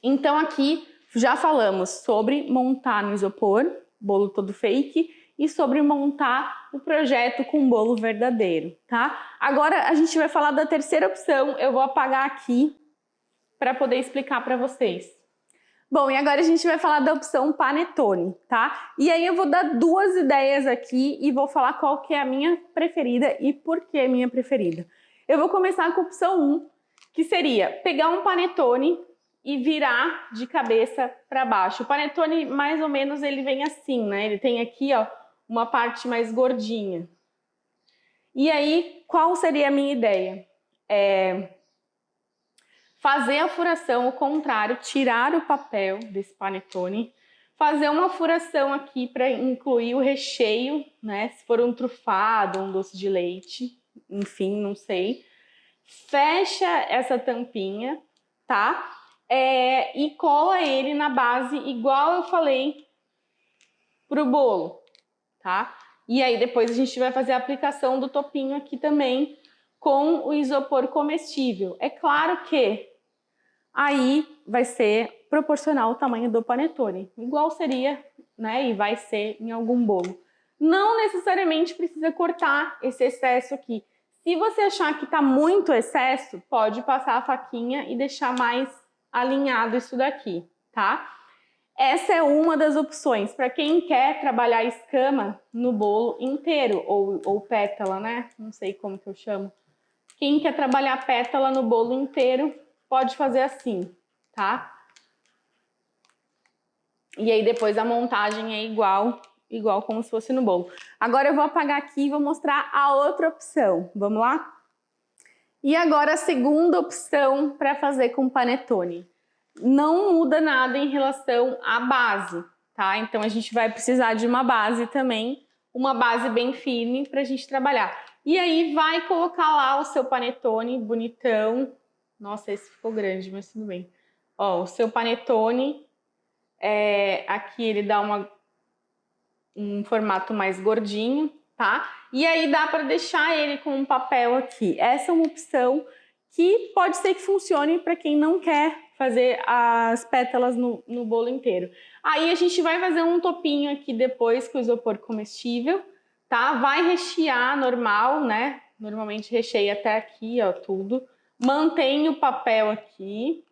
Speaker 1: Então aqui já falamos sobre montar no isopor, bolo todo fake, e sobre montar o projeto com bolo verdadeiro, tá? Agora a gente vai falar da terceira opção, eu vou apagar aqui para poder explicar para vocês. Bom, e agora a gente vai falar da opção panetone, tá? E aí eu vou dar 2 ideias aqui e vou falar qual que é a minha preferida e por que é minha preferida. Eu vou começar com a opção 1, que seria pegar um panetone e virar de cabeça para baixo. O panetone, mais ou menos, ele vem assim, né? Ele tem aqui, ó, uma parte mais gordinha. E aí, qual seria a minha ideia? fazer a furação ao contrário, tirar o papel desse panetone, fazer uma furação aqui para incluir o recheio, né? Se for um trufado, um doce de leite, enfim, não sei. Fecha essa tampinha, tá? E cola ele na base, igual eu falei pro bolo, tá? E aí depois a gente vai fazer a aplicação do topinho aqui também com o isopor comestível. É claro que aí vai ser proporcional ao tamanho do panetone, igual seria, né? E vai ser em algum bolo. Não necessariamente precisa cortar esse excesso aqui. Se você achar que tá muito excesso, pode passar a faquinha e deixar mais alinhado isso daqui, tá? Essa é uma das opções para quem quer trabalhar escama no bolo inteiro, ou pétala, né? Não sei como que eu chamo. Quem quer trabalhar pétala no bolo inteiro, pode fazer assim, tá? E aí depois a montagem é igual como se fosse no bolo. Agora eu vou apagar aqui e vou mostrar a outra opção. Vamos lá? E agora a segunda opção para fazer com panetone. Não muda nada em relação à base, tá? Então a gente vai precisar de uma base também, uma base bem firme para a gente trabalhar. E aí vai colocar lá o seu panetone bonitão. Nossa, esse ficou grande, mas tudo bem. Ó, o seu panetone, aqui ele dá um formato mais gordinho, tá? E aí dá para deixar ele com um papel aqui. Essa é uma opção que pode ser que funcione para quem não quer fazer as pétalas no bolo inteiro. Aí a gente vai fazer um topinho aqui depois com o isopor comestível, tá? Vai rechear normal, né? Normalmente recheia até aqui, ó, tudo. Mantém o papel aqui,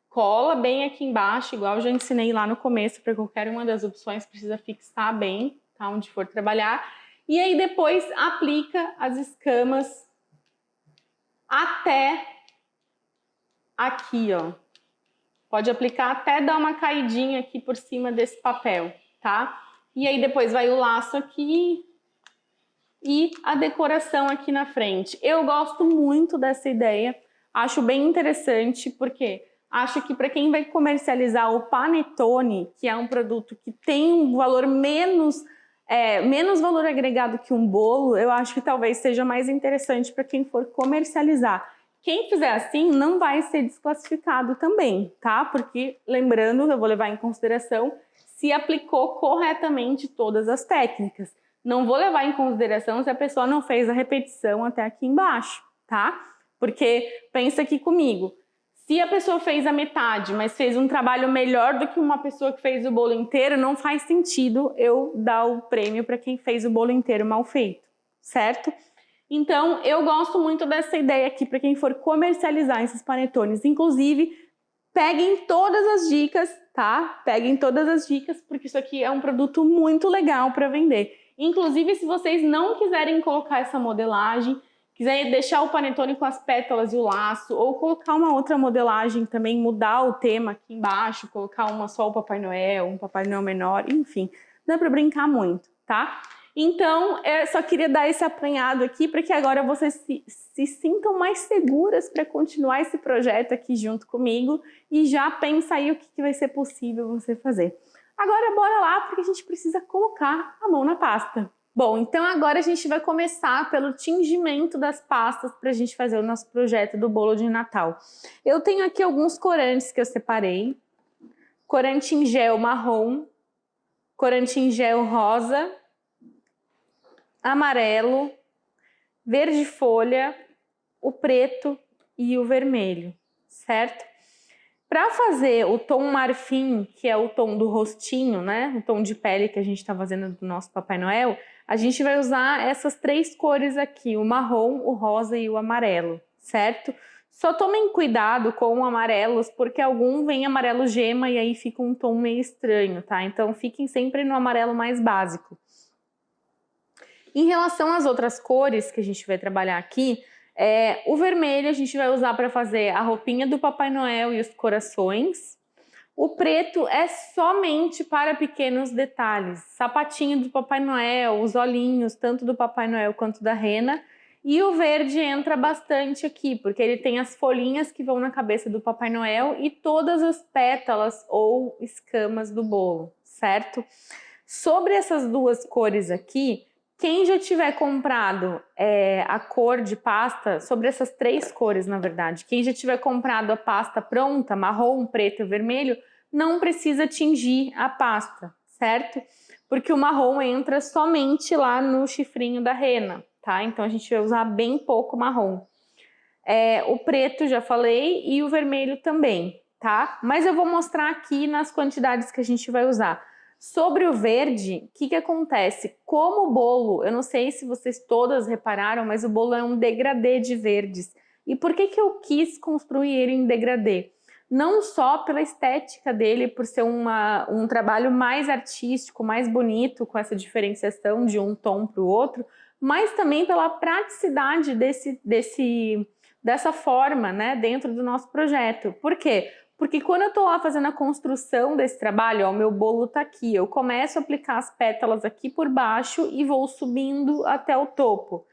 Speaker 1: cola bem aqui embaixo, igual eu já ensinei lá no começo, para qualquer uma das opções precisa fixar bem, tá? Onde for trabalhar. E aí depois aplica as escamas até aqui, ó. Pode aplicar até dar uma caidinha aqui por cima desse papel, tá? E aí depois vai o laço aqui e a decoração aqui na frente. Eu gosto muito dessa ideia, acho bem interessante, porque acho que para quem vai comercializar o panetone, que é um produto que tem um valor menos valor agregado que um bolo, eu acho que talvez seja mais interessante para quem for comercializar. Quem fizer assim não vai ser desclassificado também, tá? Porque, lembrando, eu vou levar em consideração se aplicou corretamente todas as técnicas. Não vou levar em consideração se a pessoa não fez a repetição até aqui embaixo, tá? Porque pensa aqui comigo, se a pessoa fez a metade, mas fez um trabalho melhor do que uma pessoa que fez o bolo inteiro, não faz sentido eu dar o prêmio para quem fez o bolo inteiro mal feito, certo? Então, eu gosto muito dessa ideia aqui para quem for comercializar esses panetones. Inclusive, peguem todas as dicas, tá? Peguem todas as dicas, porque isso aqui é um produto muito legal para vender. Inclusive, se vocês não quiserem colocar essa modelagem, quiserem deixar o panetone com as pétalas e o laço, ou colocar uma outra modelagem também, mudar o tema aqui embaixo, colocar uma só o Papai Noel, um Papai Noel menor, enfim, dá para brincar muito, tá? Então, eu só queria dar esse apanhado aqui para que agora vocês se sintam mais seguras para continuar esse projeto aqui junto comigo e já pensa aí o que vai ser possível você fazer. Agora, bora lá, porque a gente precisa colocar a mão na pasta. Bom, então agora a gente vai começar pelo tingimento das pastas para a gente fazer o nosso projeto do bolo de Natal. Eu tenho aqui alguns corantes que eu separei. Corante em gel marrom, corante em gel rosa, amarelo, verde folha, o preto e o vermelho, certo? Para fazer o tom marfim, que é o tom do rostinho, né? O tom de pele que a gente está fazendo do nosso Papai Noel, a gente vai usar essas três cores aqui, o marrom, o rosa e o amarelo, certo? Só tomem cuidado com amarelos, porque algum vem amarelo gema e aí fica um tom meio estranho, tá? Então fiquem sempre no amarelo mais básico. Em relação às outras cores que a gente vai trabalhar aqui, o vermelho a gente vai usar para fazer a roupinha do Papai Noel e os corações. O preto é somente para pequenos detalhes, sapatinho do Papai Noel, os olhinhos, tanto do Papai Noel quanto da rena. E o verde entra bastante aqui, porque ele tem as folhinhas que vão na cabeça do Papai Noel e todas as pétalas ou escamas do bolo, certo? Sobre essas duas cores aqui, quem já tiver comprado a cor de pasta, sobre essas 3 cores, na verdade, quem já tiver comprado a pasta pronta, marrom, preto e vermelho, não precisa tingir a pasta, certo? Porque o marrom entra somente lá no chifrinho da rena, tá? Então a gente vai usar bem pouco marrom. O preto já falei e o vermelho também, tá? Mas eu vou mostrar aqui nas quantidades que a gente vai usar. Sobre o verde, o que acontece? Como o bolo, eu não sei se vocês todas repararam, mas o bolo é um degradê de verdes. E por que eu quis construir ele em degradê? Não só pela estética dele, por ser um trabalho mais artístico, mais bonito, com essa diferenciação de um tom para o outro, mas também pela praticidade dessa forma, né, dentro do nosso projeto. Por quê? Porque quando eu tô lá fazendo a construção desse trabalho, ó, o meu bolo tá aqui, eu começo a aplicar as pétalas aqui por baixo e vou subindo até o topo.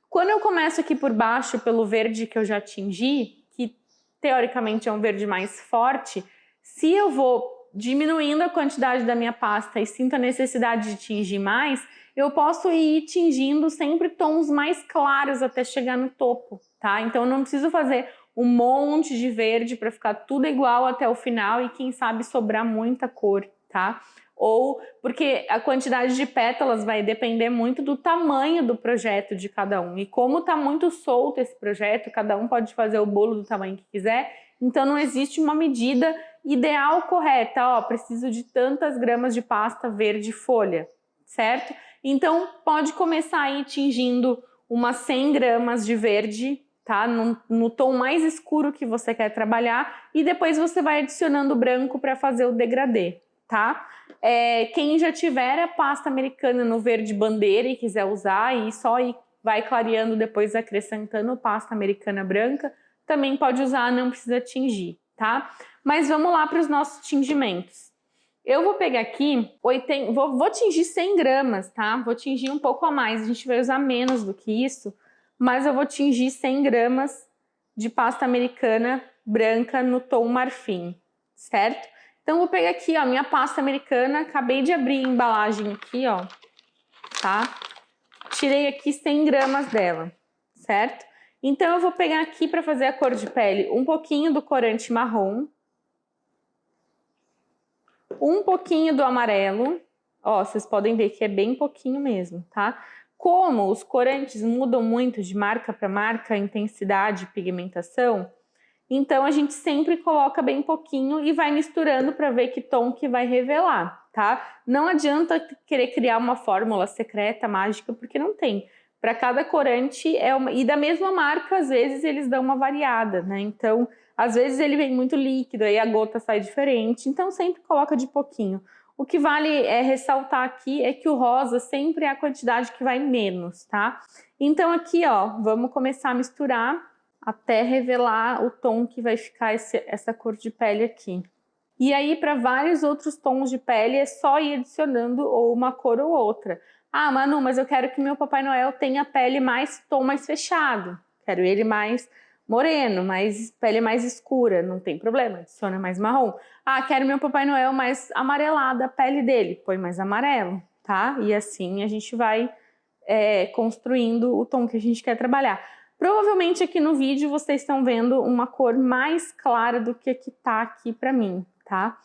Speaker 1: Quando eu começo aqui por baixo pelo verde que eu já atingi, que teoricamente é um verde mais forte, se eu vou diminuindo a quantidade da minha pasta e sinto a necessidade de tingir mais, eu posso ir tingindo sempre tons mais claros até chegar no topo, tá? Então eu não preciso fazer um monte de verde para ficar tudo igual até o final e quem sabe sobrar muita cor, tá? Ou porque a quantidade de pétalas vai depender muito do tamanho do projeto de cada um. E como tá muito solto esse projeto, cada um pode fazer o bolo do tamanho que quiser, então não existe uma medida ideal correta. Ó, preciso de tantas gramas de pasta verde folha, certo? Então pode começar aí tingindo umas 100 gramas de verde, tá? No tom mais escuro que você quer trabalhar e depois você vai adicionando o branco para fazer o degradê, tá? Quem já tiver a pasta americana no verde bandeira e quiser usar e só ir, vai clareando depois acrescentando pasta americana branca, também pode usar, não precisa tingir, tá? Mas vamos lá para os nossos tingimentos. Eu vou pegar aqui, vou tingir 100 gramas, tá? Vou tingir um pouco a mais, a gente vai usar menos do que isso, mas eu vou tingir 100 gramas de pasta americana branca no tom marfim, certo? Então vou pegar aqui, ó, minha pasta americana, acabei de abrir a embalagem aqui, ó, tá? Tirei aqui 100 gramas dela, certo? Então eu vou pegar aqui para fazer a cor de pele um pouquinho do corante marrom, um pouquinho do amarelo, ó, vocês podem ver que é bem pouquinho mesmo, tá? Como os corantes mudam muito de marca para marca, intensidade e pigmentação, então a gente sempre coloca bem pouquinho e vai misturando para ver que tom que vai revelar, tá? Não adianta querer criar uma fórmula secreta, mágica, porque não tem. Para cada corante e da mesma marca, às vezes eles dão uma variada, né? Então, às vezes ele vem muito líquido, aí a gota sai diferente, então sempre coloca de pouquinho. O que vale ressaltar aqui é que o rosa sempre é a quantidade que vai menos, tá? Então aqui, ó, vamos começar a misturar até revelar o tom que vai ficar essa cor de pele aqui. E aí, para vários outros tons de pele, é só ir adicionando ou uma cor ou outra. Ah, Manu, mas eu quero que meu Papai Noel tenha pele tom mais fechado. Quero ele mais moreno, pele mais escura. Não tem problema, adiciona mais marrom. Ah, quero meu Papai Noel mais amarelado, a pele dele. Põe mais amarelo, tá? E assim a gente vai construindo o tom que a gente quer trabalhar. Provavelmente aqui no vídeo vocês estão vendo uma cor mais clara do que que tá aqui pra mim, tá?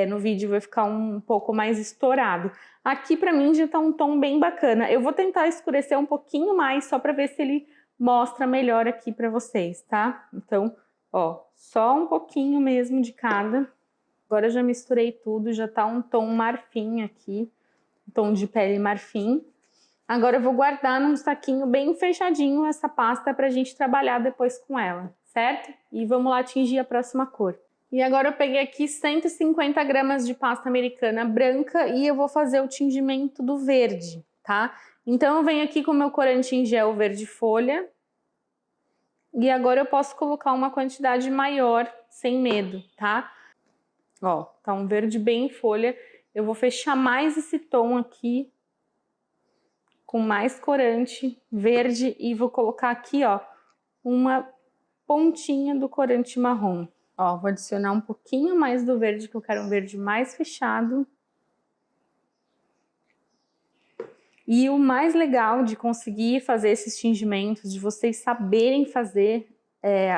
Speaker 1: No vídeo vai ficar um pouco mais estourado. Aqui pra mim já tá um tom bem bacana. Eu vou tentar escurecer um pouquinho mais só pra ver se ele mostra melhor aqui pra vocês, tá? Então, ó, só um pouquinho mesmo de cada. Agora eu já misturei tudo, já tá um tom marfim aqui, um tom de pele marfim. Agora eu vou guardar num saquinho bem fechadinho essa pasta pra gente trabalhar depois com ela, certo? E vamos lá tingir a próxima cor. E agora eu peguei aqui 150 gramas de pasta americana branca e eu vou fazer o tingimento do verde, tá? Então eu venho aqui com o meu corante em gel verde folha. E agora eu posso colocar uma quantidade maior, sem medo, tá? Ó, tá um verde bem folha. Eu vou fechar mais esse tom aqui com mais corante verde e vou colocar aqui, ó, uma pontinha do corante marrom. Ó, vou adicionar um pouquinho mais do verde, que eu quero um verde mais fechado. E o mais legal de conseguir fazer esses tingimentos, de vocês saberem fazer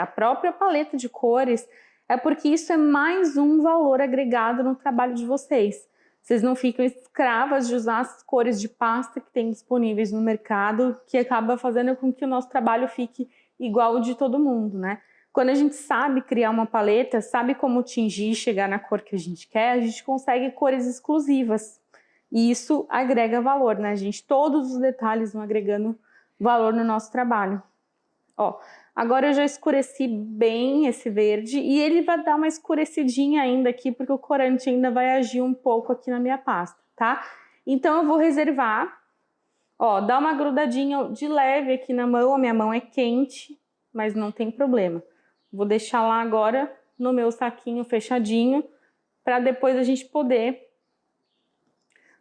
Speaker 1: a própria paleta de cores, é porque isso é mais um valor agregado no trabalho de vocês. Vocês não ficam escravas de usar as cores de pasta que tem disponíveis no mercado, que acaba fazendo com que o nosso trabalho fique igual o de todo mundo, né? Quando a gente sabe criar uma paleta, sabe como tingir e chegar na cor que a gente quer, a gente consegue cores exclusivas. E isso agrega valor, né, gente? Todos os detalhes vão agregando valor no nosso trabalho. Ó, agora eu já escureci bem esse verde e ele vai dar uma escurecidinha ainda aqui, porque o corante ainda vai agir um pouco aqui na minha pasta, tá? Então eu vou reservar, ó, dá uma grudadinha de leve aqui na mão, a minha mão é quente, mas não tem problema. Vou deixar lá agora no meu saquinho fechadinho, para depois a gente poder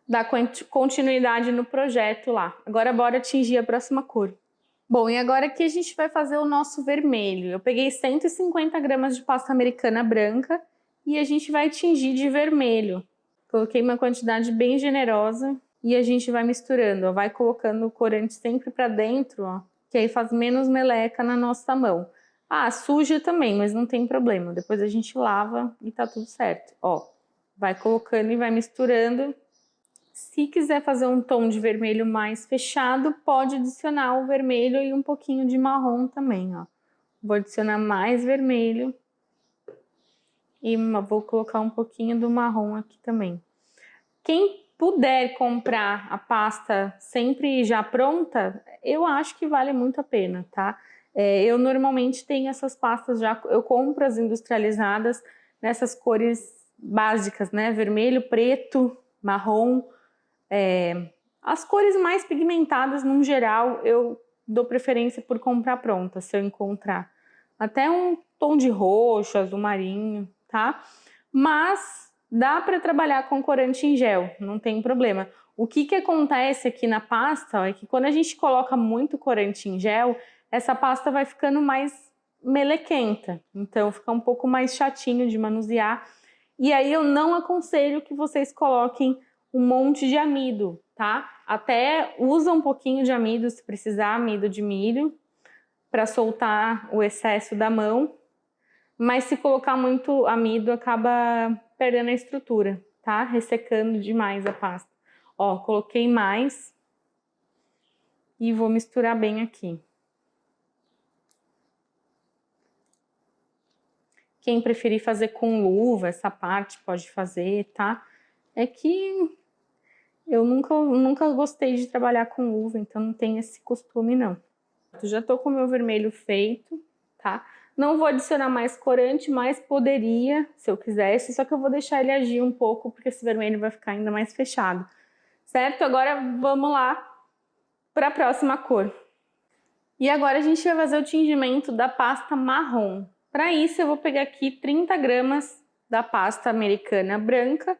Speaker 1: dar continuidade no projeto lá. Agora bora tingir a próxima cor. Bom, e agora aqui a gente vai fazer o nosso vermelho. Eu peguei 150 gramas de pasta americana branca e a gente vai tingir de vermelho. Coloquei uma quantidade bem generosa e a gente vai misturando, ó. Vai colocando o corante sempre para dentro, ó, que aí faz menos meleca na nossa mão. Ah, suja também, mas não tem problema. Depois a gente lava e tá tudo certo. Ó, vai colocando e vai misturando. Se quiser fazer um tom de vermelho mais fechado, pode adicionar o vermelho e um pouquinho de marrom também, ó. Vou adicionar mais vermelho e vou colocar um pouquinho do marrom aqui também. Quem puder comprar a pasta sempre já pronta, eu acho que vale muito a pena, tá? Eu normalmente tenho essas pastas já, eu compro as industrializadas nessas cores básicas, né? Vermelho, preto, marrom. As cores mais pigmentadas, no geral, eu dou preferência por comprar pronta, se eu encontrar. Até um tom de roxo, azul marinho, tá? Mas dá para trabalhar com corante em gel, não tem problema. O que acontece aqui na pasta, ó, é que quando a gente coloca muito corante em gel, essa pasta vai ficando mais melequenta. Então fica um pouco mais chatinho de manusear. E aí eu não aconselho que vocês coloquem um monte de amido, tá? Até usa um pouquinho de amido, se precisar, amido de milho, para soltar o excesso da mão. Mas se colocar muito amido, acaba perdendo a estrutura, tá? Ressecando demais a pasta. Ó, coloquei mais e vou misturar bem aqui. Quem preferir fazer com luva, essa parte pode fazer, tá? É que eu nunca gostei de trabalhar com luva, então não tem esse costume, não. Eu já tô com o meu vermelho feito, tá? Não vou adicionar mais corante, mas poderia, se eu quisesse, só que eu vou deixar ele agir um pouco, porque esse vermelho vai ficar ainda mais fechado. Certo? Agora vamos lá para a próxima cor. E agora a gente vai fazer o tingimento da pasta marrom. Para isso eu vou pegar aqui 30 gramas da pasta americana branca,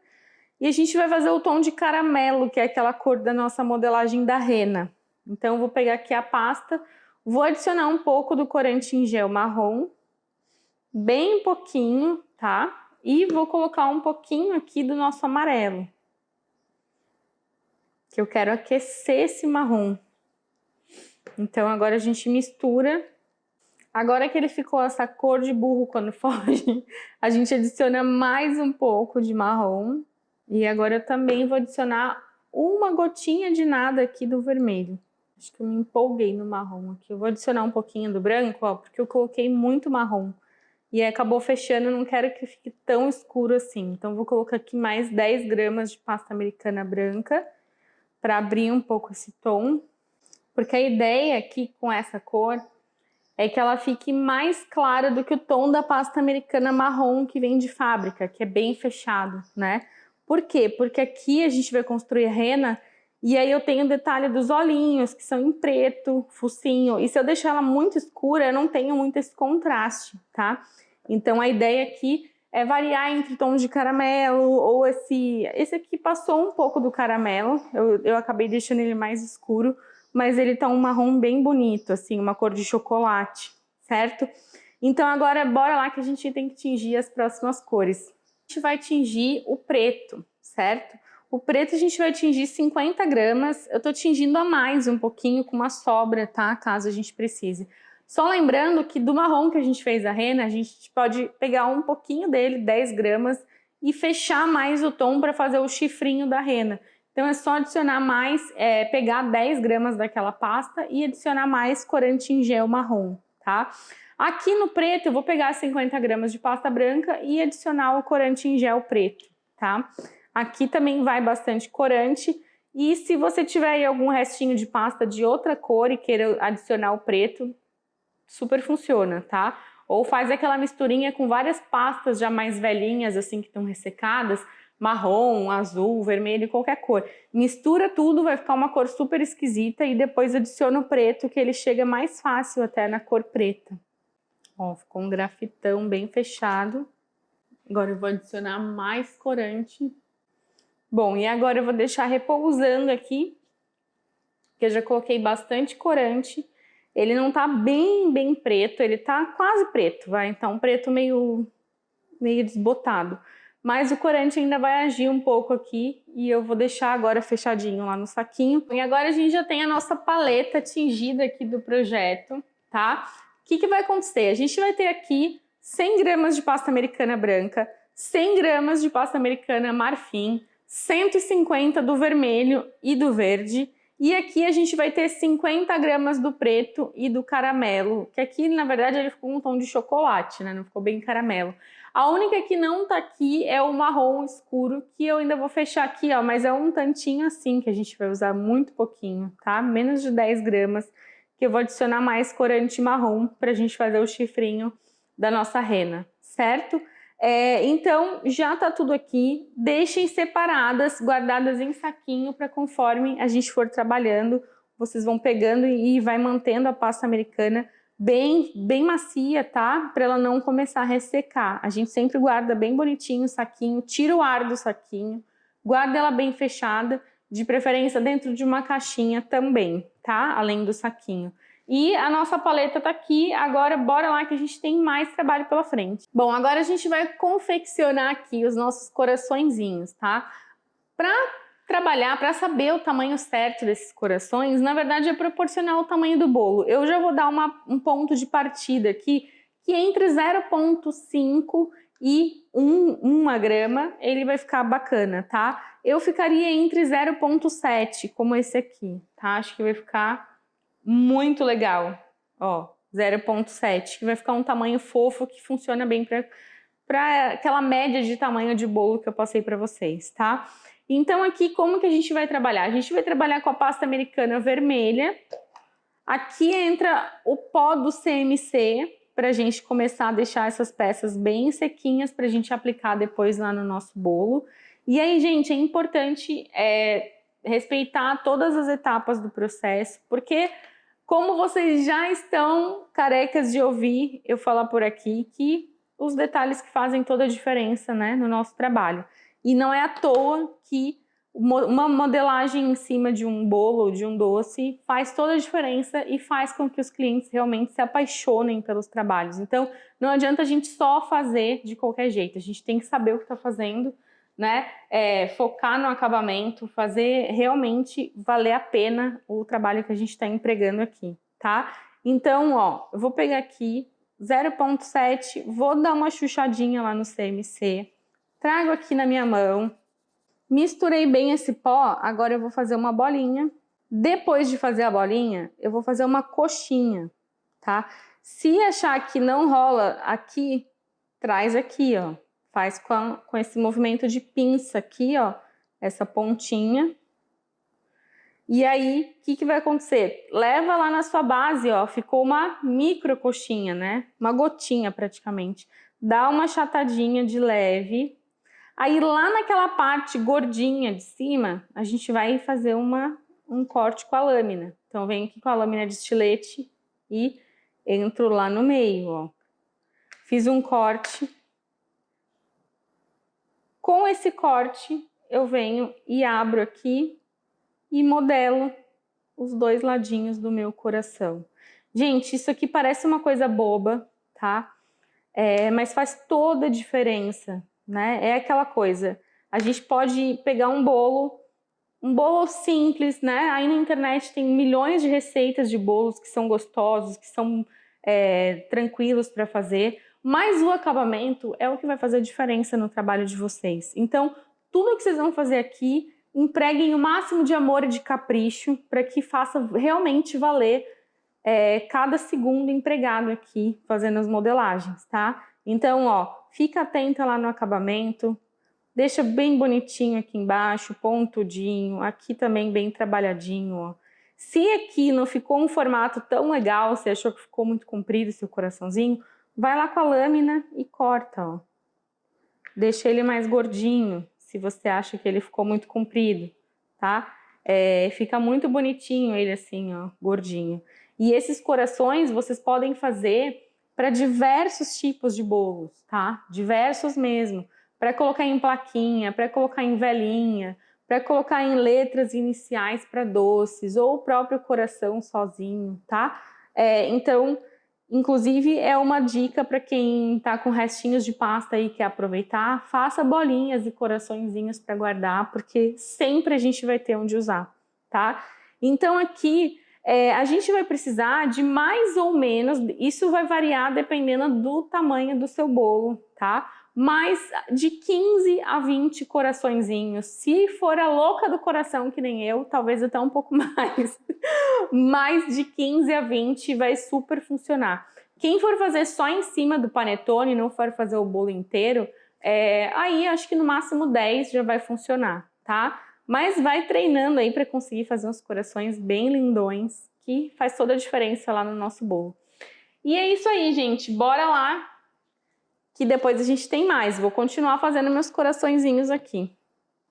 Speaker 1: e a gente vai fazer o tom de caramelo, que é aquela cor da nossa modelagem da rena. Então eu vou pegar aqui a pasta, vou adicionar um pouco do corante em gel marrom, bem pouquinho, tá? E vou colocar um pouquinho aqui do nosso amarelo, que eu quero aquecer esse marrom. Então agora a gente mistura. Agora que ele ficou essa cor de burro quando foge, a gente adiciona mais um pouco de marrom. E agora eu também vou adicionar uma gotinha de nada aqui do vermelho. Acho que eu me empolguei no marrom aqui. Eu vou adicionar um pouquinho do branco, ó, porque eu coloquei muito marrom. E aí acabou fechando, eu não quero que fique tão escuro assim. Então vou colocar aqui mais 10 gramas de pasta americana branca, para abrir um pouco esse tom. Porque a ideia aqui com essa cor é que ela fique mais clara do que o tom da pasta americana marrom que vem de fábrica, que é bem fechado, né? Por quê? Porque aqui a gente vai construir a rena e aí eu tenho o detalhe dos olhinhos, que são em preto, focinho. E se eu deixar ela muito escura, eu não tenho muito esse contraste, tá? Então a ideia aqui variar entre tons de caramelo, ou esse aqui passou um pouco do caramelo, eu acabei deixando ele mais escuro, mas ele tá um marrom bem bonito, assim, uma cor de chocolate, certo? Então agora bora lá que a gente tem que tingir as próximas cores. A gente vai tingir o preto, certo? O preto a gente vai tingir 50 gramas, eu tô tingindo a mais um pouquinho com uma sobra, tá? Caso a gente precise. Só lembrando que do marrom que a gente fez a rena, a gente pode pegar um pouquinho dele, 10 gramas, e fechar mais o tom para fazer o chifrinho da rena. Então é só adicionar mais, pegar 10 gramas daquela pasta e adicionar mais corante em gel marrom, tá? Aqui no preto eu vou pegar 50 gramas de pasta branca e adicionar o corante em gel preto, tá? Aqui também vai bastante corante. E se você tiver aí algum restinho de pasta de outra cor e queira adicionar o preto, super funciona, tá? Ou faz aquela misturinha com várias pastas já mais velhinhas, assim, que estão ressecadas, marrom, azul, vermelho, qualquer cor. Mistura tudo, vai ficar uma cor super esquisita e depois adiciona o preto, que ele chega mais fácil até na cor preta. Ó, ficou um grafitão bem fechado. Agora eu vou adicionar mais corante. Bom, e agora eu vou deixar repousando aqui, que eu já coloquei bastante corante. Ele não tá bem preto, ele tá quase preto, vai. Então, um preto meio desbotado. Mas o corante ainda vai agir um pouco aqui e eu vou deixar agora fechadinho lá no saquinho. E agora a gente já tem a nossa paleta tingida aqui do projeto, tá? O que vai acontecer? A gente vai ter aqui 100 gramas de pasta americana branca, 100 gramas de pasta americana marfim, 150 do vermelho e do verde. E aqui a gente vai ter 50 gramas do preto e do caramelo, que aqui, na verdade, ele ficou um tom de chocolate, né? Não ficou bem caramelo. A única que não tá aqui é o marrom escuro, que eu ainda vou fechar aqui, ó, mas é um tantinho assim, que a gente vai usar muito pouquinho, tá? Menos de 10 gramas, que eu vou adicionar mais corante marrom pra gente fazer o chifrinho da nossa rena, certo? Então, já tá tudo aqui, deixem separadas, guardadas em saquinho, para conforme a gente for trabalhando, vocês vão pegando e vai mantendo a pasta americana bem macia, tá? Para ela não começar a ressecar. A gente sempre guarda bem bonitinho o saquinho, tira o ar do saquinho, guarda ela bem fechada, de preferência dentro de uma caixinha também, tá? Além do saquinho. E a nossa paleta tá aqui, agora bora lá que a gente tem mais trabalho pela frente. Bom, agora a gente vai confeccionar aqui os nossos coraçõezinhos, tá? Pra trabalhar, para saber o tamanho certo desses corações, na verdade é proporcional ao tamanho do bolo. Eu já vou dar um ponto de partida aqui, que entre 0,5 e 1 grama, ele vai ficar bacana, tá? Eu ficaria entre 0,7, como esse aqui, tá? Acho que vai ficar muito legal, ó, 0,7, que vai ficar um tamanho fofo que funciona bem para aquela média de tamanho de bolo que eu passei para vocês, tá? Então aqui como que a gente vai trabalhar? A gente vai trabalhar com a pasta americana vermelha. Aqui entra o pó do CMC para a gente começar a deixar essas peças bem sequinhas para a gente aplicar depois lá no nosso bolo. E aí, gente, é importante respeitar todas as etapas do processo, porque como vocês já estão carecas de ouvir eu falar por aqui, que os detalhes que fazem toda a diferença, né, no nosso trabalho. E não é à toa que uma modelagem em cima de um bolo ou de um doce faz toda a diferença e faz com que os clientes realmente se apaixonem pelos trabalhos. Então, não adianta a gente só fazer de qualquer jeito, a gente tem que saber o que está fazendo, né? Focar no acabamento, fazer realmente valer a pena o trabalho que a gente está empregando aqui, tá? Então, ó, eu vou pegar aqui 0,7, vou dar uma chuchadinha lá no CMC, trago aqui na minha mão, misturei bem esse pó, agora eu vou fazer uma bolinha. Depois de fazer a bolinha, eu vou fazer uma coxinha, tá? Se achar que não rola aqui, traz aqui, ó. Faz com esse movimento de pinça aqui, ó, essa pontinha. E aí, o que vai acontecer? Leva lá na sua base, ó, ficou uma micro coxinha, né? Uma gotinha praticamente. Dá uma achatadinha de leve. Aí lá naquela parte gordinha de cima, a gente vai fazer um corte com a lâmina. Então vem aqui com a lâmina de estilete e entro lá no meio, ó. Fiz um corte Com esse corte, eu venho e abro aqui e modelo os dois ladinhos do meu coração. Gente, isso aqui parece uma coisa boba, tá? Mas faz toda a diferença, né? É aquela coisa. A gente pode pegar um bolo simples, né? Aí na internet tem milhões de receitas de bolos que são gostosos, que são tranquilos para fazer, mas o acabamento é o que vai fazer a diferença no trabalho de vocês. Então, tudo que vocês vão fazer aqui, empreguem o máximo de amor e de capricho para que faça realmente valer cada segundo empregado aqui fazendo as modelagens, tá? Então, ó, fica atenta lá no acabamento, deixa bem bonitinho aqui embaixo, pontudinho, aqui também bem trabalhadinho, ó. Se aqui não ficou um formato tão legal, você achou que ficou muito comprido seu coraçãozinho, vai lá com a lâmina e corta, ó. Deixa ele mais gordinho, se você acha que ele ficou muito comprido, tá? Fica muito bonitinho ele assim, ó, gordinho. E esses corações vocês podem fazer para diversos tipos de bolos, tá? Diversos mesmo. Para colocar em plaquinha, para colocar em velinha, para colocar em letras iniciais para doces, ou o próprio coração sozinho, tá? Então, inclusive, é uma dica para quem tá com restinhos de pasta e quer aproveitar, faça bolinhas e coraçõezinhos para guardar, porque sempre a gente vai ter onde usar, tá? Então, aqui, a gente vai precisar de mais ou menos, isso vai variar dependendo do tamanho do seu bolo, tá? Mais de 15 a 20 coraçõezinhos. Se for a louca do coração, que nem eu, talvez até um pouco mais. Mais de 15 a 20 vai super funcionar. Quem for fazer só em cima do panetone, não for fazer o bolo inteiro, aí acho que no máximo 10 já vai funcionar, tá? Mas vai treinando aí para conseguir fazer uns corações bem lindões, que faz toda a diferença lá no nosso bolo. E é isso aí, gente. Bora lá, que depois a gente tem mais. Vou continuar fazendo meus coraçõezinhos aqui.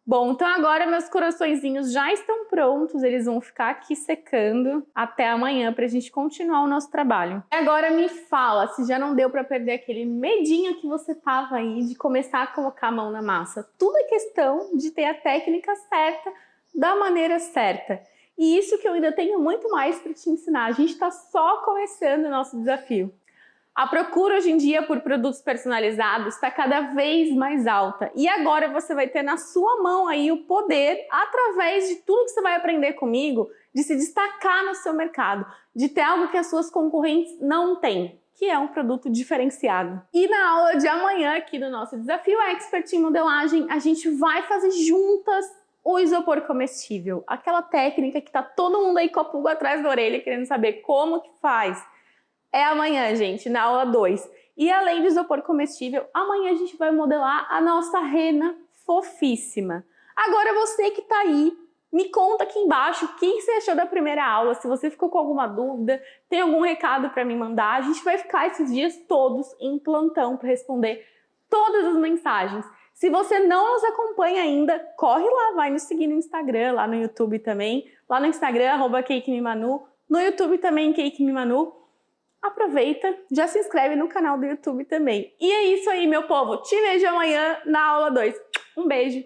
Speaker 1: Bom, então agora meus coraçõezinhos já estão prontos, eles vão ficar aqui secando até amanhã para a gente continuar o nosso trabalho. Agora me fala se já não deu para perder aquele medinho que você tava aí de começar a colocar a mão na massa. Tudo é questão de ter a técnica certa, da maneira certa. E isso que eu ainda tenho muito mais para te ensinar. A gente está só começando o nosso desafio. A procura hoje em dia por produtos personalizados está cada vez mais alta e agora você vai ter na sua mão aí o poder, através de tudo que você vai aprender comigo, de se destacar no seu mercado, de ter algo que as suas concorrentes não têm, que é um produto diferenciado. E na aula de amanhã aqui do nosso Desafio Expert em Modelagem, a gente vai fazer juntas o isopor comestível, aquela técnica que tá todo mundo aí com a pulga atrás da orelha querendo saber como que faz. É amanhã, gente, na aula 2. E além do isopor comestível, amanhã a gente vai modelar a nossa rena fofíssima. Agora você que tá aí, me conta aqui embaixo o que você achou da primeira aula, se você ficou com alguma dúvida, tem algum recado para me mandar. A gente vai ficar esses dias todos em plantão para responder todas as mensagens. Se você não nos acompanha ainda, corre lá, vai nos seguir no Instagram, lá no YouTube também. Lá no Instagram, @CakeMeManu, no YouTube também, CakeMeManu. Aproveita, já se inscreve no canal do YouTube também. E é isso aí, meu povo. Te vejo amanhã na aula 2. Um beijo.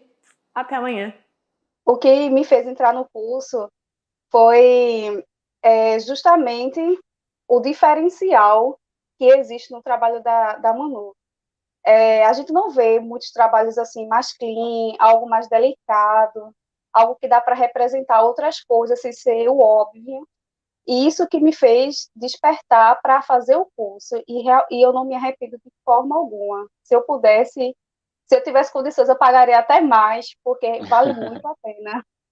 Speaker 1: Até amanhã.
Speaker 3: O que me fez entrar no curso foi justamente o diferencial que existe no trabalho da Manu. A gente não vê muitos trabalhos assim mais clean, algo mais delicado, algo que dá para representar outras coisas sem ser o óbvio. E isso que me fez despertar para fazer o curso. E eu não me arrependo de forma alguma. Se eu tivesse condições, eu pagaria até mais, porque vale muito a pena.